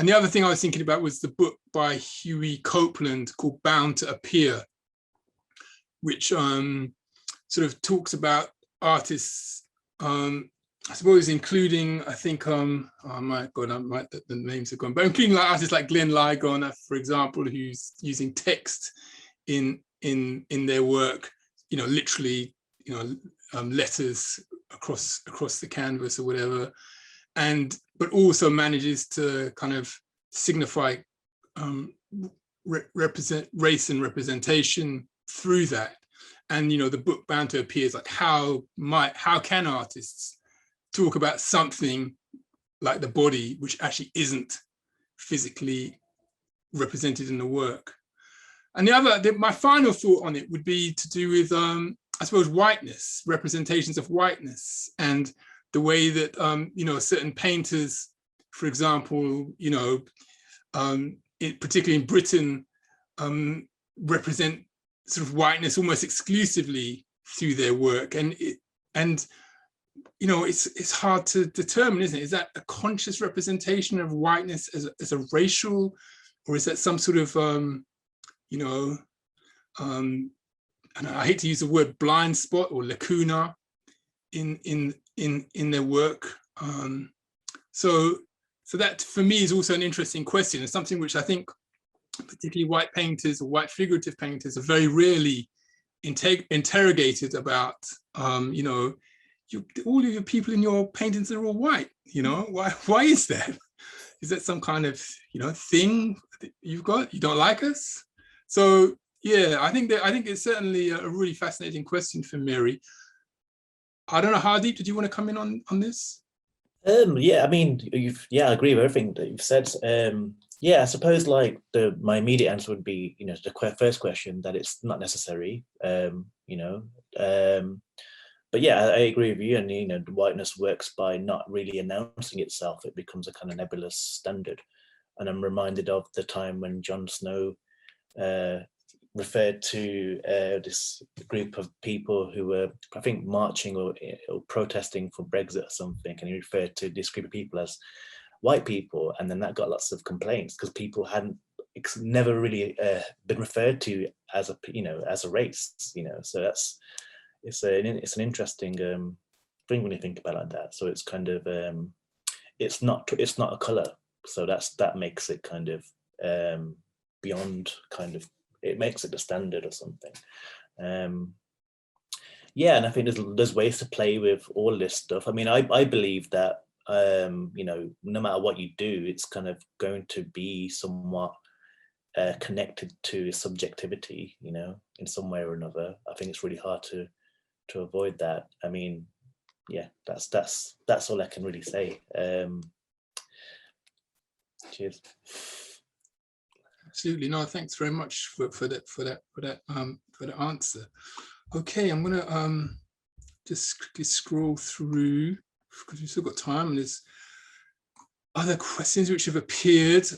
the other thing I was thinking about was the book by Huey Copeland called Bound to Appear, which sort of talks about artists, I suppose, including, I think, oh my God, the names are gone, but including like artists like Glenn Ligona, for example, who's using text in their work, literally, letters across the canvas or whatever, but also manages to kind of signify represent race and representation through that. And the book Bound to Appear is like how can artists talk about something like the body which actually isn't physically represented in the work. And my final thought on it would be to do with I suppose whiteness, representations of whiteness, and the way that certain painters, for example, particularly in Britain, represent sort of whiteness almost exclusively through their work, and it's hard to determine, isn't it? Is that a conscious representation of whiteness as a racial, or is that some sort of and I hate to use the word blind spot or lacuna in their work. So that for me is also an interesting question, and something which I think particularly white painters or white figurative painters are very rarely interrogated about. All of your people in your paintings are all white. Why is that? Is that some kind of thing that you've got? You don't like us? So yeah, I think it's certainly a really fascinating question for Mary. I don't know, Hardeep, did you want to come in on this? Yeah, I mean, I agree with everything that you've said. Yeah, I suppose like my immediate answer would be, the first question, that it's not necessary. But yeah, I agree with you. And the whiteness works by not really announcing itself. It becomes a kind of nebulous standard. And I'm reminded of the time when Jon Snow referred to this group of people who were, I think, marching or protesting for Brexit or something, and he referred to this group of people as white people, and then that got lots of complaints because people hadn't never really been referred to as a race. So it's an interesting thing when you think about it like that. So it's kind of it's not a color, so that makes it kind of beyond kind of, it makes it the standard or something. Yeah, and I think there's ways to play with all this stuff. I mean, I believe that no matter what you do, it's kind of going to be somewhat connected to subjectivity, in some way or another. I think it's really hard to avoid that. I mean, yeah, that's all I can really say. Cheers. Absolutely. No, thanks very much for that answer. Okay, I'm gonna just quickly scroll through because we've still got time, and there's other questions which have appeared.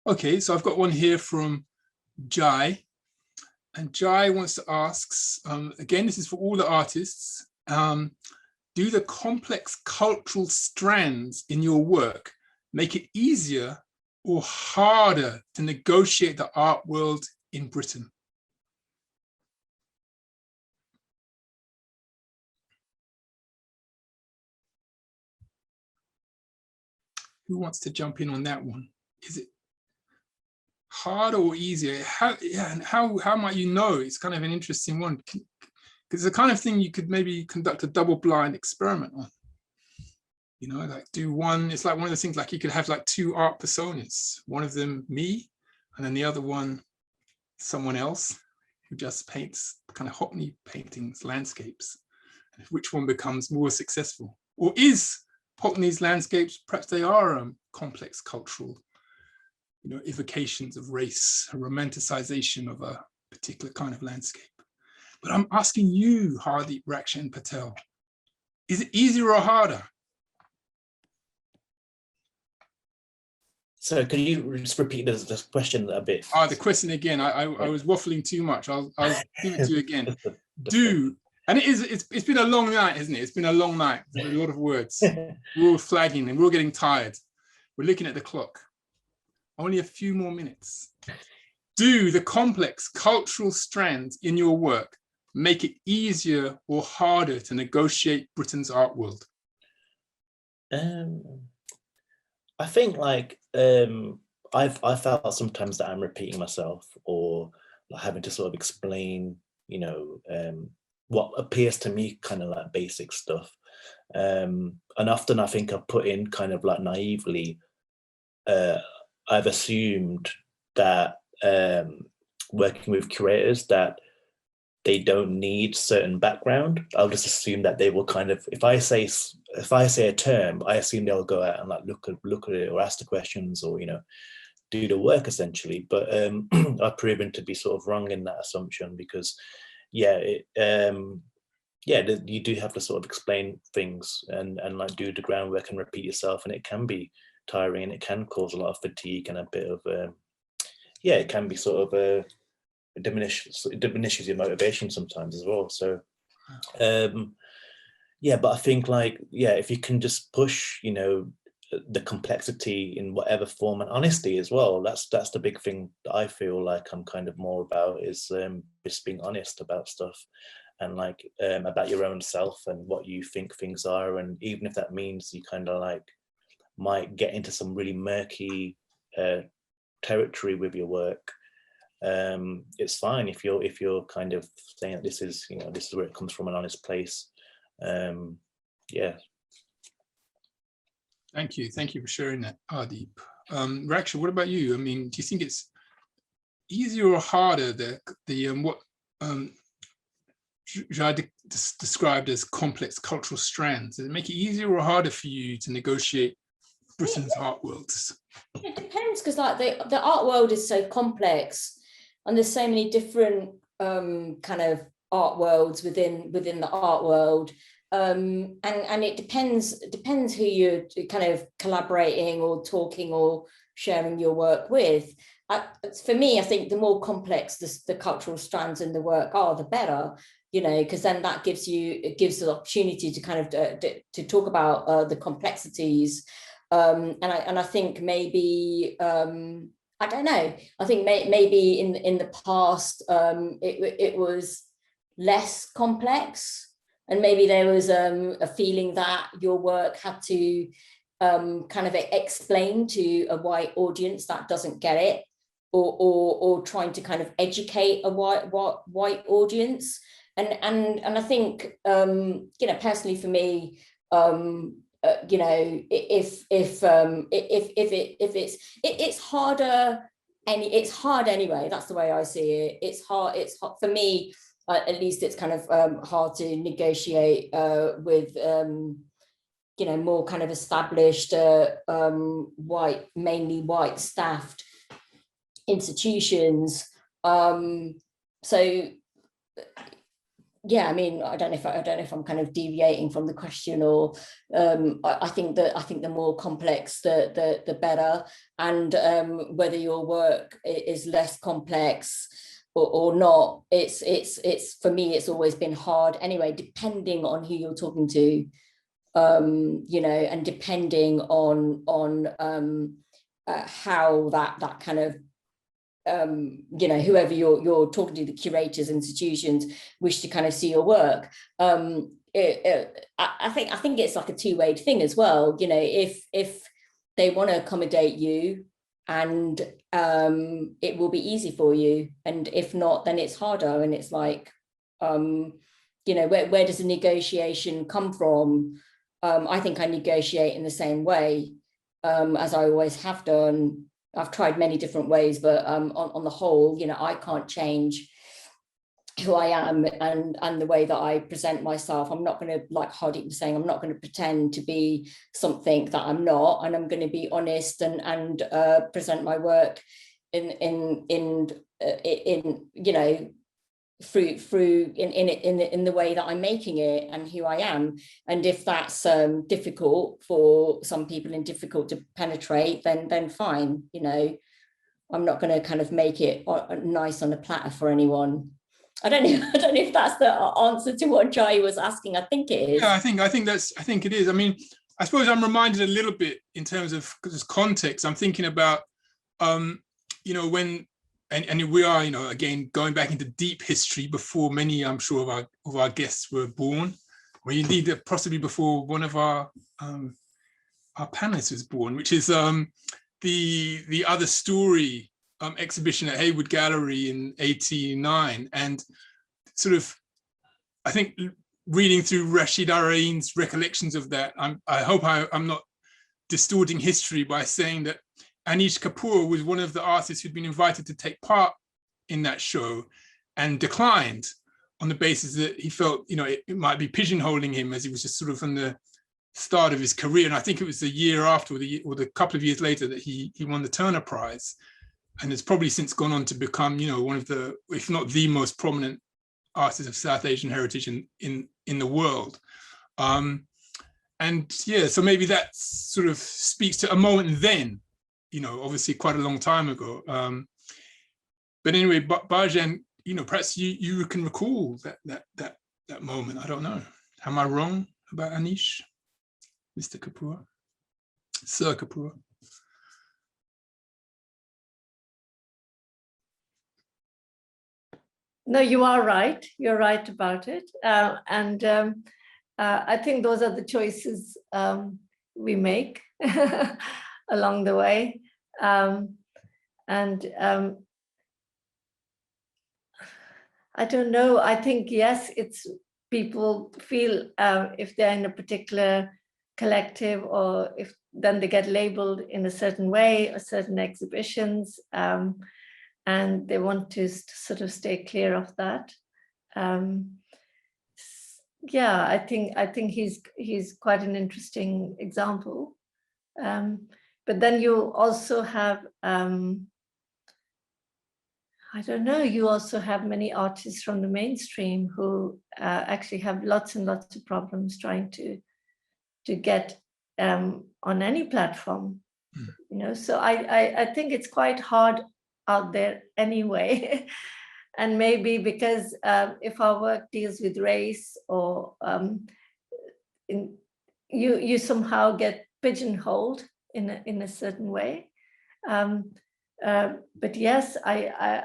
Okay, so I've got one here from Jai, and Jai wants to ask, again, this is for all the artists, do the complex cultural strands in your work make it easier or harder to negotiate the art world in Britain? Who wants to jump in on that one? Is it harder or easier? How might you know? It's kind of an interesting one, because it's the kind of thing you could maybe conduct a double-blind experiment on. Like do one. It's like one of the things, like you could have like two art personas. One of them me, and then the other one someone else who just paints kind of Hockney paintings, landscapes. Which one becomes more successful? Or is Hockney's landscapes, perhaps they are complex cultural evocations of race, a romanticization of a particular kind of landscape. But I'm asking you, Hardeep, Raksha and Patel, is it easier or harder? So can you just repeat this question a bit? The question again. I was waffling too much. I'll give it to you again. And it's been a long night, isn't it? It's been a long night. There's a lot of words. We're all flagging and we're all getting tired. We're looking at the clock. Only a few more minutes. Do the complex cultural strands in your work make it easier or harder to negotiate Britain's art world? I think like I felt sometimes that I'm repeating myself or like having to sort of explain, what appears to me kind of like basic stuff. And often I think I've put in kind of like naively, I've assumed that working with curators that they don't need certain background. I'll just assume that they will kind of, if I say a term, I assume they'll go out and like look at it or ask the questions or do the work essentially. But I've proven to be sort of wrong in that assumption because you do have to sort of explain things and like do the groundwork and repeat yourself, and it can be tiring and it can cause a lot of fatigue and a bit of it can be sort of it diminishes your motivation sometimes as well. So but I think like if you can just push the complexity in whatever form and honesty as well, that's the big thing that I feel like I'm kind of more about is just being honest about stuff and like about your own self and what you think things are, and even if that means you kind of like might get into some really murky territory with your work, it's fine if you're kind of saying that this is where it comes from, an honest place. Thank you for sharing that, Hardeep. Raksha, what about you? I mean, do you think it's easier or harder what Jai described as complex cultural strands? Does it make it easier or harder for you to negotiate Britain's art worlds? It depends, because like the art world is so complex, and there's so many different kind of art worlds within the art world, and it depends who you're kind of collaborating or talking or sharing your work with. For me, I think the more complex the cultural strands in the work are, the better, because then that gives the opportunity to kind of to talk about the complexities. And I think maybe I don't know. I think maybe in the past it was less complex, and maybe there was a feeling that your work had to kind of explain to a white audience that doesn't get it, or trying to kind of educate a white audience. And I think personally for me, it's harder, and it's hard anyway. That's the way I see it. It's hard for me, at least. It's kind of hard to negotiate with more kind of established mainly white staffed institutions. So yeah, I mean, I don't know if I'm kind of deviating from the question, or I think the more complex the better, and whether your work is less complex or not, it's for me, it's always been hard anyway, depending on who you're talking to, and depending on how that kind of whoever you're talking to, the curators, institutions, wish to kind of see your work. I think it's like a two-way thing as well. If they want to accommodate you, and it will be easy for you, and if not, then it's harder. And it's like, where does the negotiation come from? I think I negotiate in the same way as I always have done. I've tried many different ways, but on the whole, I can't change who I am and the way that I present myself. I'm not going to, like Hardeep was saying, I'm not going to pretend to be something that I'm not, and I'm going to be honest and present my work in you know, through in the way that I'm making it and who I am. And if that's difficult for some people and difficult to penetrate, then fine, you know. I'm not going to kind of make it nice on a platter for anyone. I don't know if that's the answer to what Jai was asking. I think it is. Yeah, I think it is. I mean, I suppose I'm reminded a little bit in terms of just context. I'm thinking about, you know, when, and we are, you know, again, going back into deep history before many, I'm sure, of our guests were born, or indeed possibly before one of our panelists was born, which is the Other Story exhibition at Hayward Gallery in '89, and sort of, I think, reading through Rashid Arain's recollections of that, I hope I'm not distorting history by saying that Anish Kapoor was one of the artists who'd been invited to take part in that show and declined on the basis that he felt, you know, it might be pigeonholing him, as he was just sort of on the start of his career. And I think it was the year after, or the couple of years later, that he won the Turner Prize, and has probably since gone on to become, you know, one of the, if not the most prominent artists of South Asian heritage in the world. And yeah, so maybe that sort of speaks to a moment then, you know, obviously quite a long time ago. But anyway, Bhajan, you know, perhaps you can recall that moment. I don't know. Am I wrong about Anish, Mr. Kapoor, Sir Kapoor? No, you are right. You're right about it. I think those are the choices we make along the way. I don't know. I think, yes, it's people feel if they're in a particular collective, or if then they get labeled in a certain way or certain exhibitions, and they want to sort of stay clear of that. Yeah, I think he's quite an interesting example. But then you also have, I don't know, you also have many artists from the mainstream who actually have lots and lots of problems trying to get on any platform, you know. So I think it's quite hard out there anyway. And maybe because if our work deals with race, or you somehow get pigeonholed in a certain way. But yes, I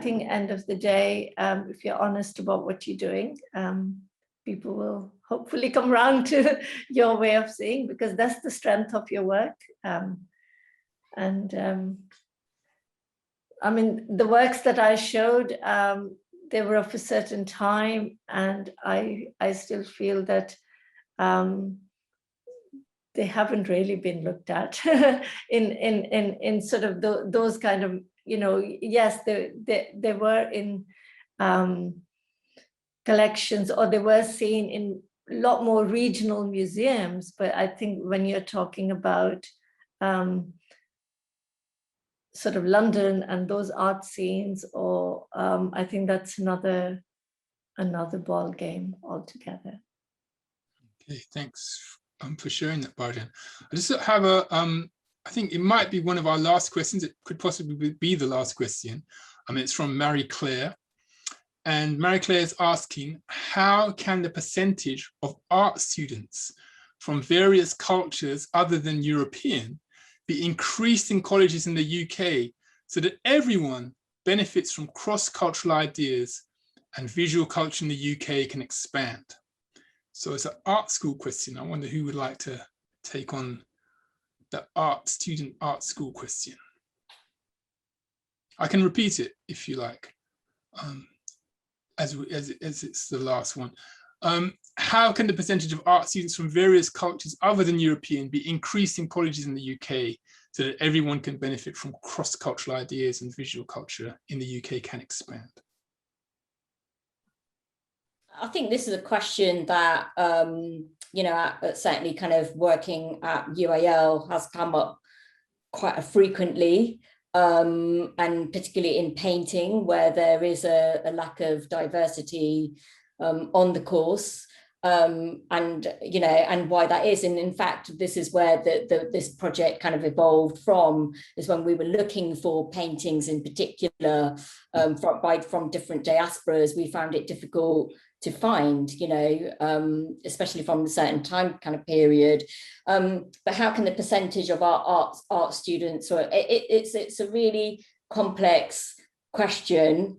think end of the day, if you're honest about what you're doing, people will hopefully come around to your way of seeing, because that's the strength of your work. I mean, the works that I showed, they were of a certain time, and I still feel that they haven't really been looked at in sort of those kind of, you know, yes, they were in collections, or they were seen in a lot more regional museums. But I think when you're talking about sort of London and those art scenes, or I think that's another ball game altogether. Okay, thanks for sharing that, Bhajan. I just have a, I think it might be one of our last questions. It could possibly be the last question. It's from Marie Claire. And Marie Claire is asking, how can the percentage of art students from various cultures other than European be increased in colleges in the UK so that everyone benefits from cross-cultural ideas and visual culture in the UK can expand? So it's an art school question. I wonder who would like to take on the student art school question. I can repeat it if you like, as it's the last one. How can the percentage of art students from various cultures other than European be increased in colleges in the UK so that everyone can benefit from cross-cultural ideas and visual culture in the UK can expand? I think this is a question that, you know, certainly kind of working at UAL has come up quite frequently, and particularly in painting, where there is a lack of diversity on the course, and you know, and why that is. And in fact, this is where this project kind of evolved from, is when we were looking for paintings in particular from different diasporas. We found it difficult to find, you know, especially from a certain time kind of period. But how can the percentage of our art students, or it's a really complex question.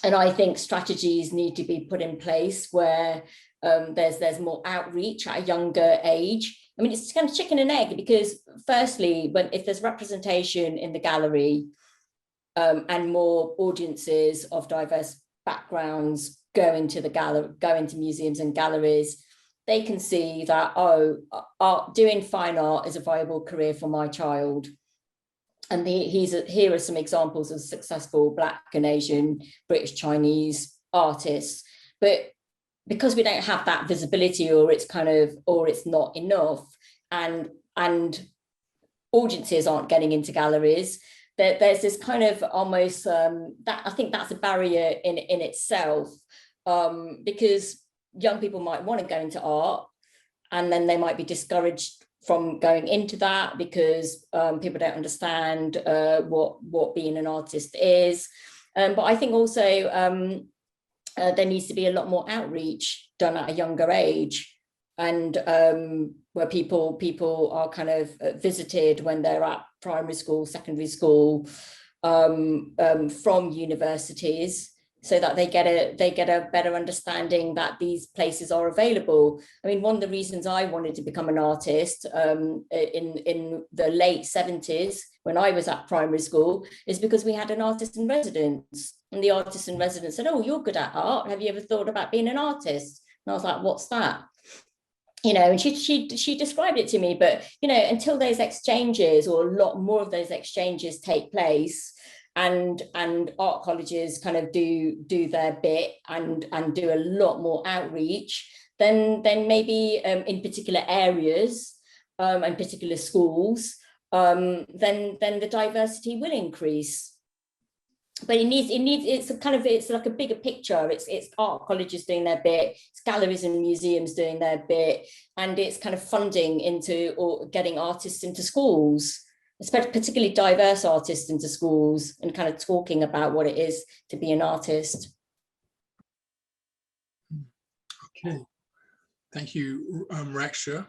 And I think strategies need to be put in place where there's more outreach at a younger age. I mean, it's kind of chicken and egg, because firstly, if there's representation in the gallery, and more audiences of diverse backgrounds go into the gallery, go into museums and galleries, they can see that, oh, doing fine art is a viable career for my child. And here are some examples of successful Black and Asian, British, Chinese artists. But because we don't have that visibility, or it's not enough, and audiences aren't getting into galleries, there's this kind of almost that I think that's a barrier in itself, because young people might want to go into art, and then they might be discouraged from going into that because people don't understand what being an artist is. But I think also there needs to be a lot more outreach done at a younger age, and where people are kind of visited when they're at primary school, secondary school, from universities, so that they get a better understanding that these places are available. I mean, one of the reasons I wanted to become an artist in the late 70s, when I was at primary school, is because we had an artist in residence, and the artist in residence said, "Oh, you're good at art. Have you ever thought about being an artist?" And I was like, "What's that?" You know, and she described it to me. But you know, until those exchanges, or a lot more of those exchanges take place, and art colleges kind of do their bit and do a lot more outreach, then maybe in particular areas and particular schools, then the diversity will increase. But it's like a bigger picture. It's art colleges doing their bit, it's galleries and museums doing their bit, and it's kind of funding into, or getting artists into schools, particularly diverse artists into schools, and kind of talking about what it is to be an artist. Okay, thank you, Raksha.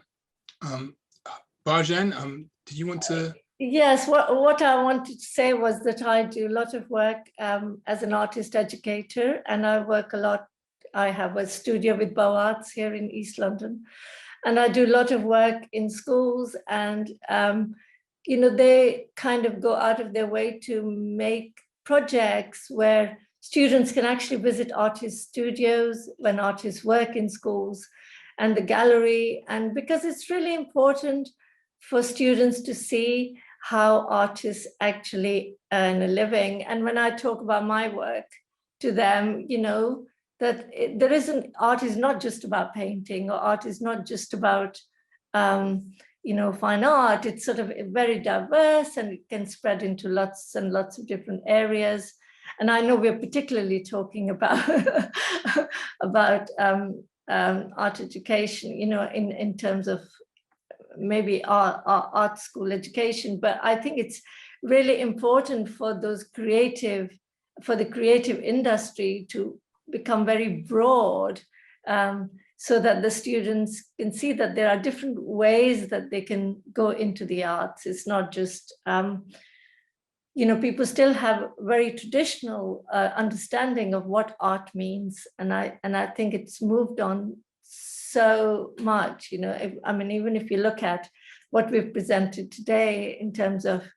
Bhajan, did you want to? Yes, what I wanted to say was that I do a lot of work as an artist educator, and I work a lot. I have a studio with Bow Arts here in East London, and I do a lot of work in schools, and you know, they kind of go out of their way to make projects where students can actually visit artist studios when artists work in schools, and the gallery. And because it's really important for students to see how artists actually earn a living. And when I talk about my work to them, you know, that art is not just about painting, or art is not just about you know, fine art. It's sort of very diverse, and it can spread into lots and lots of different areas. And I know we're particularly talking about art education, you know, in terms of maybe art school education. But I think it's really important for the creative industry to become very broad, so that the students can see that there are different ways that they can go into the arts. It's not just, you know, people still have very traditional understanding of what art means. And I think it's moved on so much, you know. I mean, even if you look at what we've presented today in terms of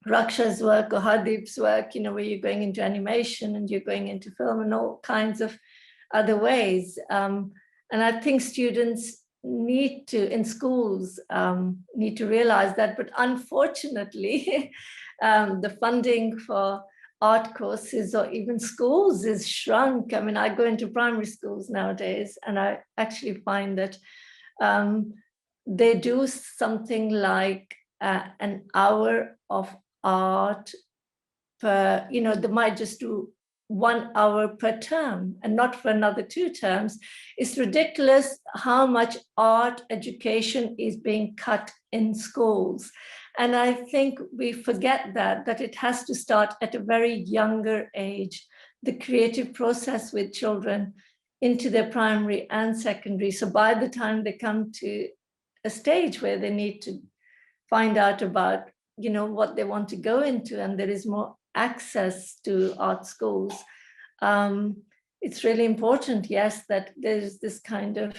Raksha's work or Hardeep's work, you know, where you're going into animation and you're going into film and all kinds of other ways. And I think students need to, in schools, need to realize that. But unfortunately, the funding for art courses or even schools is shrunk. I mean, I go into primary schools nowadays, and I actually find that they do something like an hour of art per, they might just do 1 hour per term and not for another 2 terms. It's ridiculous how much art education is being cut in schools. And I think we forget that it has to start at a very younger age, the creative process with children into their primary and secondary. So by the time they come to a stage where they need to find out about, what they want to go into, and there is more access to art schools, it's really important, yes, that there's this kind of,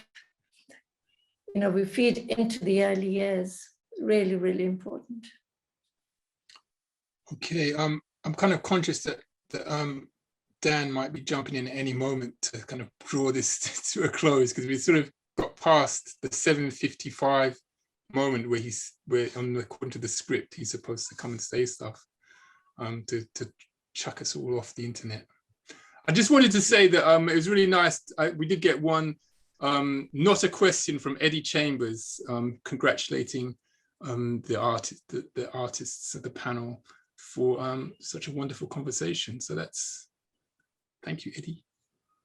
we feed into the early years. Really, really important. Okay, I'm kind of conscious that Dan might be jumping in at any moment to kind of draw this to a close, because we sort of got past the 7:55 moment where according to the script, he's supposed to come and say stuff to chuck us all off the internet. I just wanted to say that it was really nice. We did get one, not a question, from Eddie Chambers, congratulating the artists at the panel for such a wonderful conversation. So thank you, Eddie.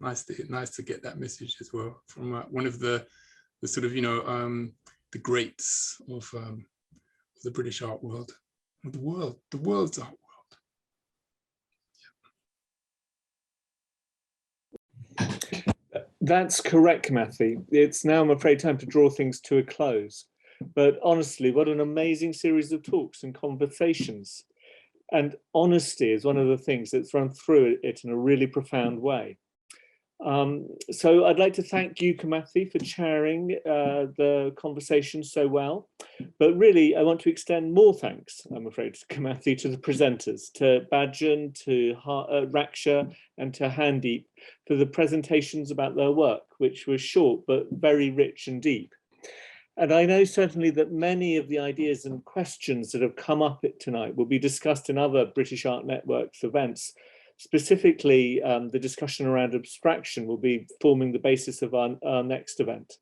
Nice to get that message as well from one of the sort of the greats of the British art world, the world's art world. That's correct, Kamathi. It's now, I'm afraid, time to draw things to a close. But honestly, what an amazing series of talks and conversations. And honesty is one of the things that's run through it in a really profound way. So I'd like to thank you, Kamathi, for chairing the conversation so well. But really, I want to extend more thanks, I'm afraid, to Kamathi, to the presenters, to Bhajan, to Raksha, and to Hardeep for the presentations about their work, which was short but very rich and deep. And I know certainly that many of the ideas and questions that have come up tonight will be discussed in other British Art Network's events. Specifically, the discussion around abstraction will be forming the basis of our next event.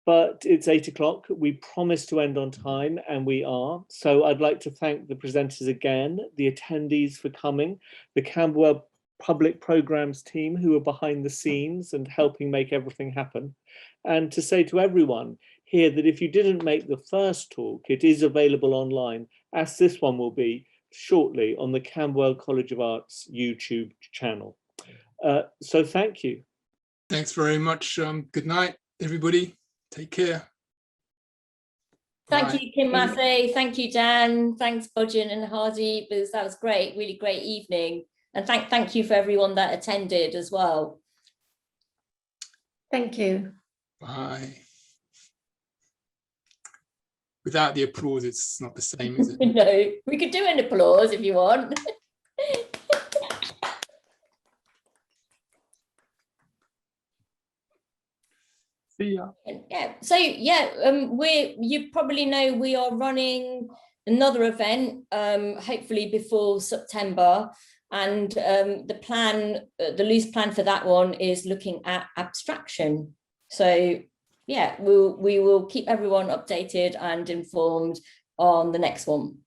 But it's 8 o'clock. We promised to end on time, and we are. So I'd like to thank the presenters again, the attendees for coming, the Camberwell Public Programmes team who are behind the scenes and helping make everything happen. And to say to everyone here that if you didn't make the first talk, it is available online, as this one will be shortly on the Camberwell College of Art's YouTube channel. So thank you. Thanks very much. Good night, everybody. Take care. Thank you, Kamathi. Thank you, Dan. Thanks, Bhajan and Hardeep. That was great. Really great evening. And thank you for everyone that attended as well. Thank you. Bye. Without the applause, it's not the same, is it? No, we could do an applause if you want. See ya. Yeah. So yeah, you probably know we are running another event, hopefully before September, and the loose plan for that one is looking at abstraction. So yeah, we will keep everyone updated and informed on the next one.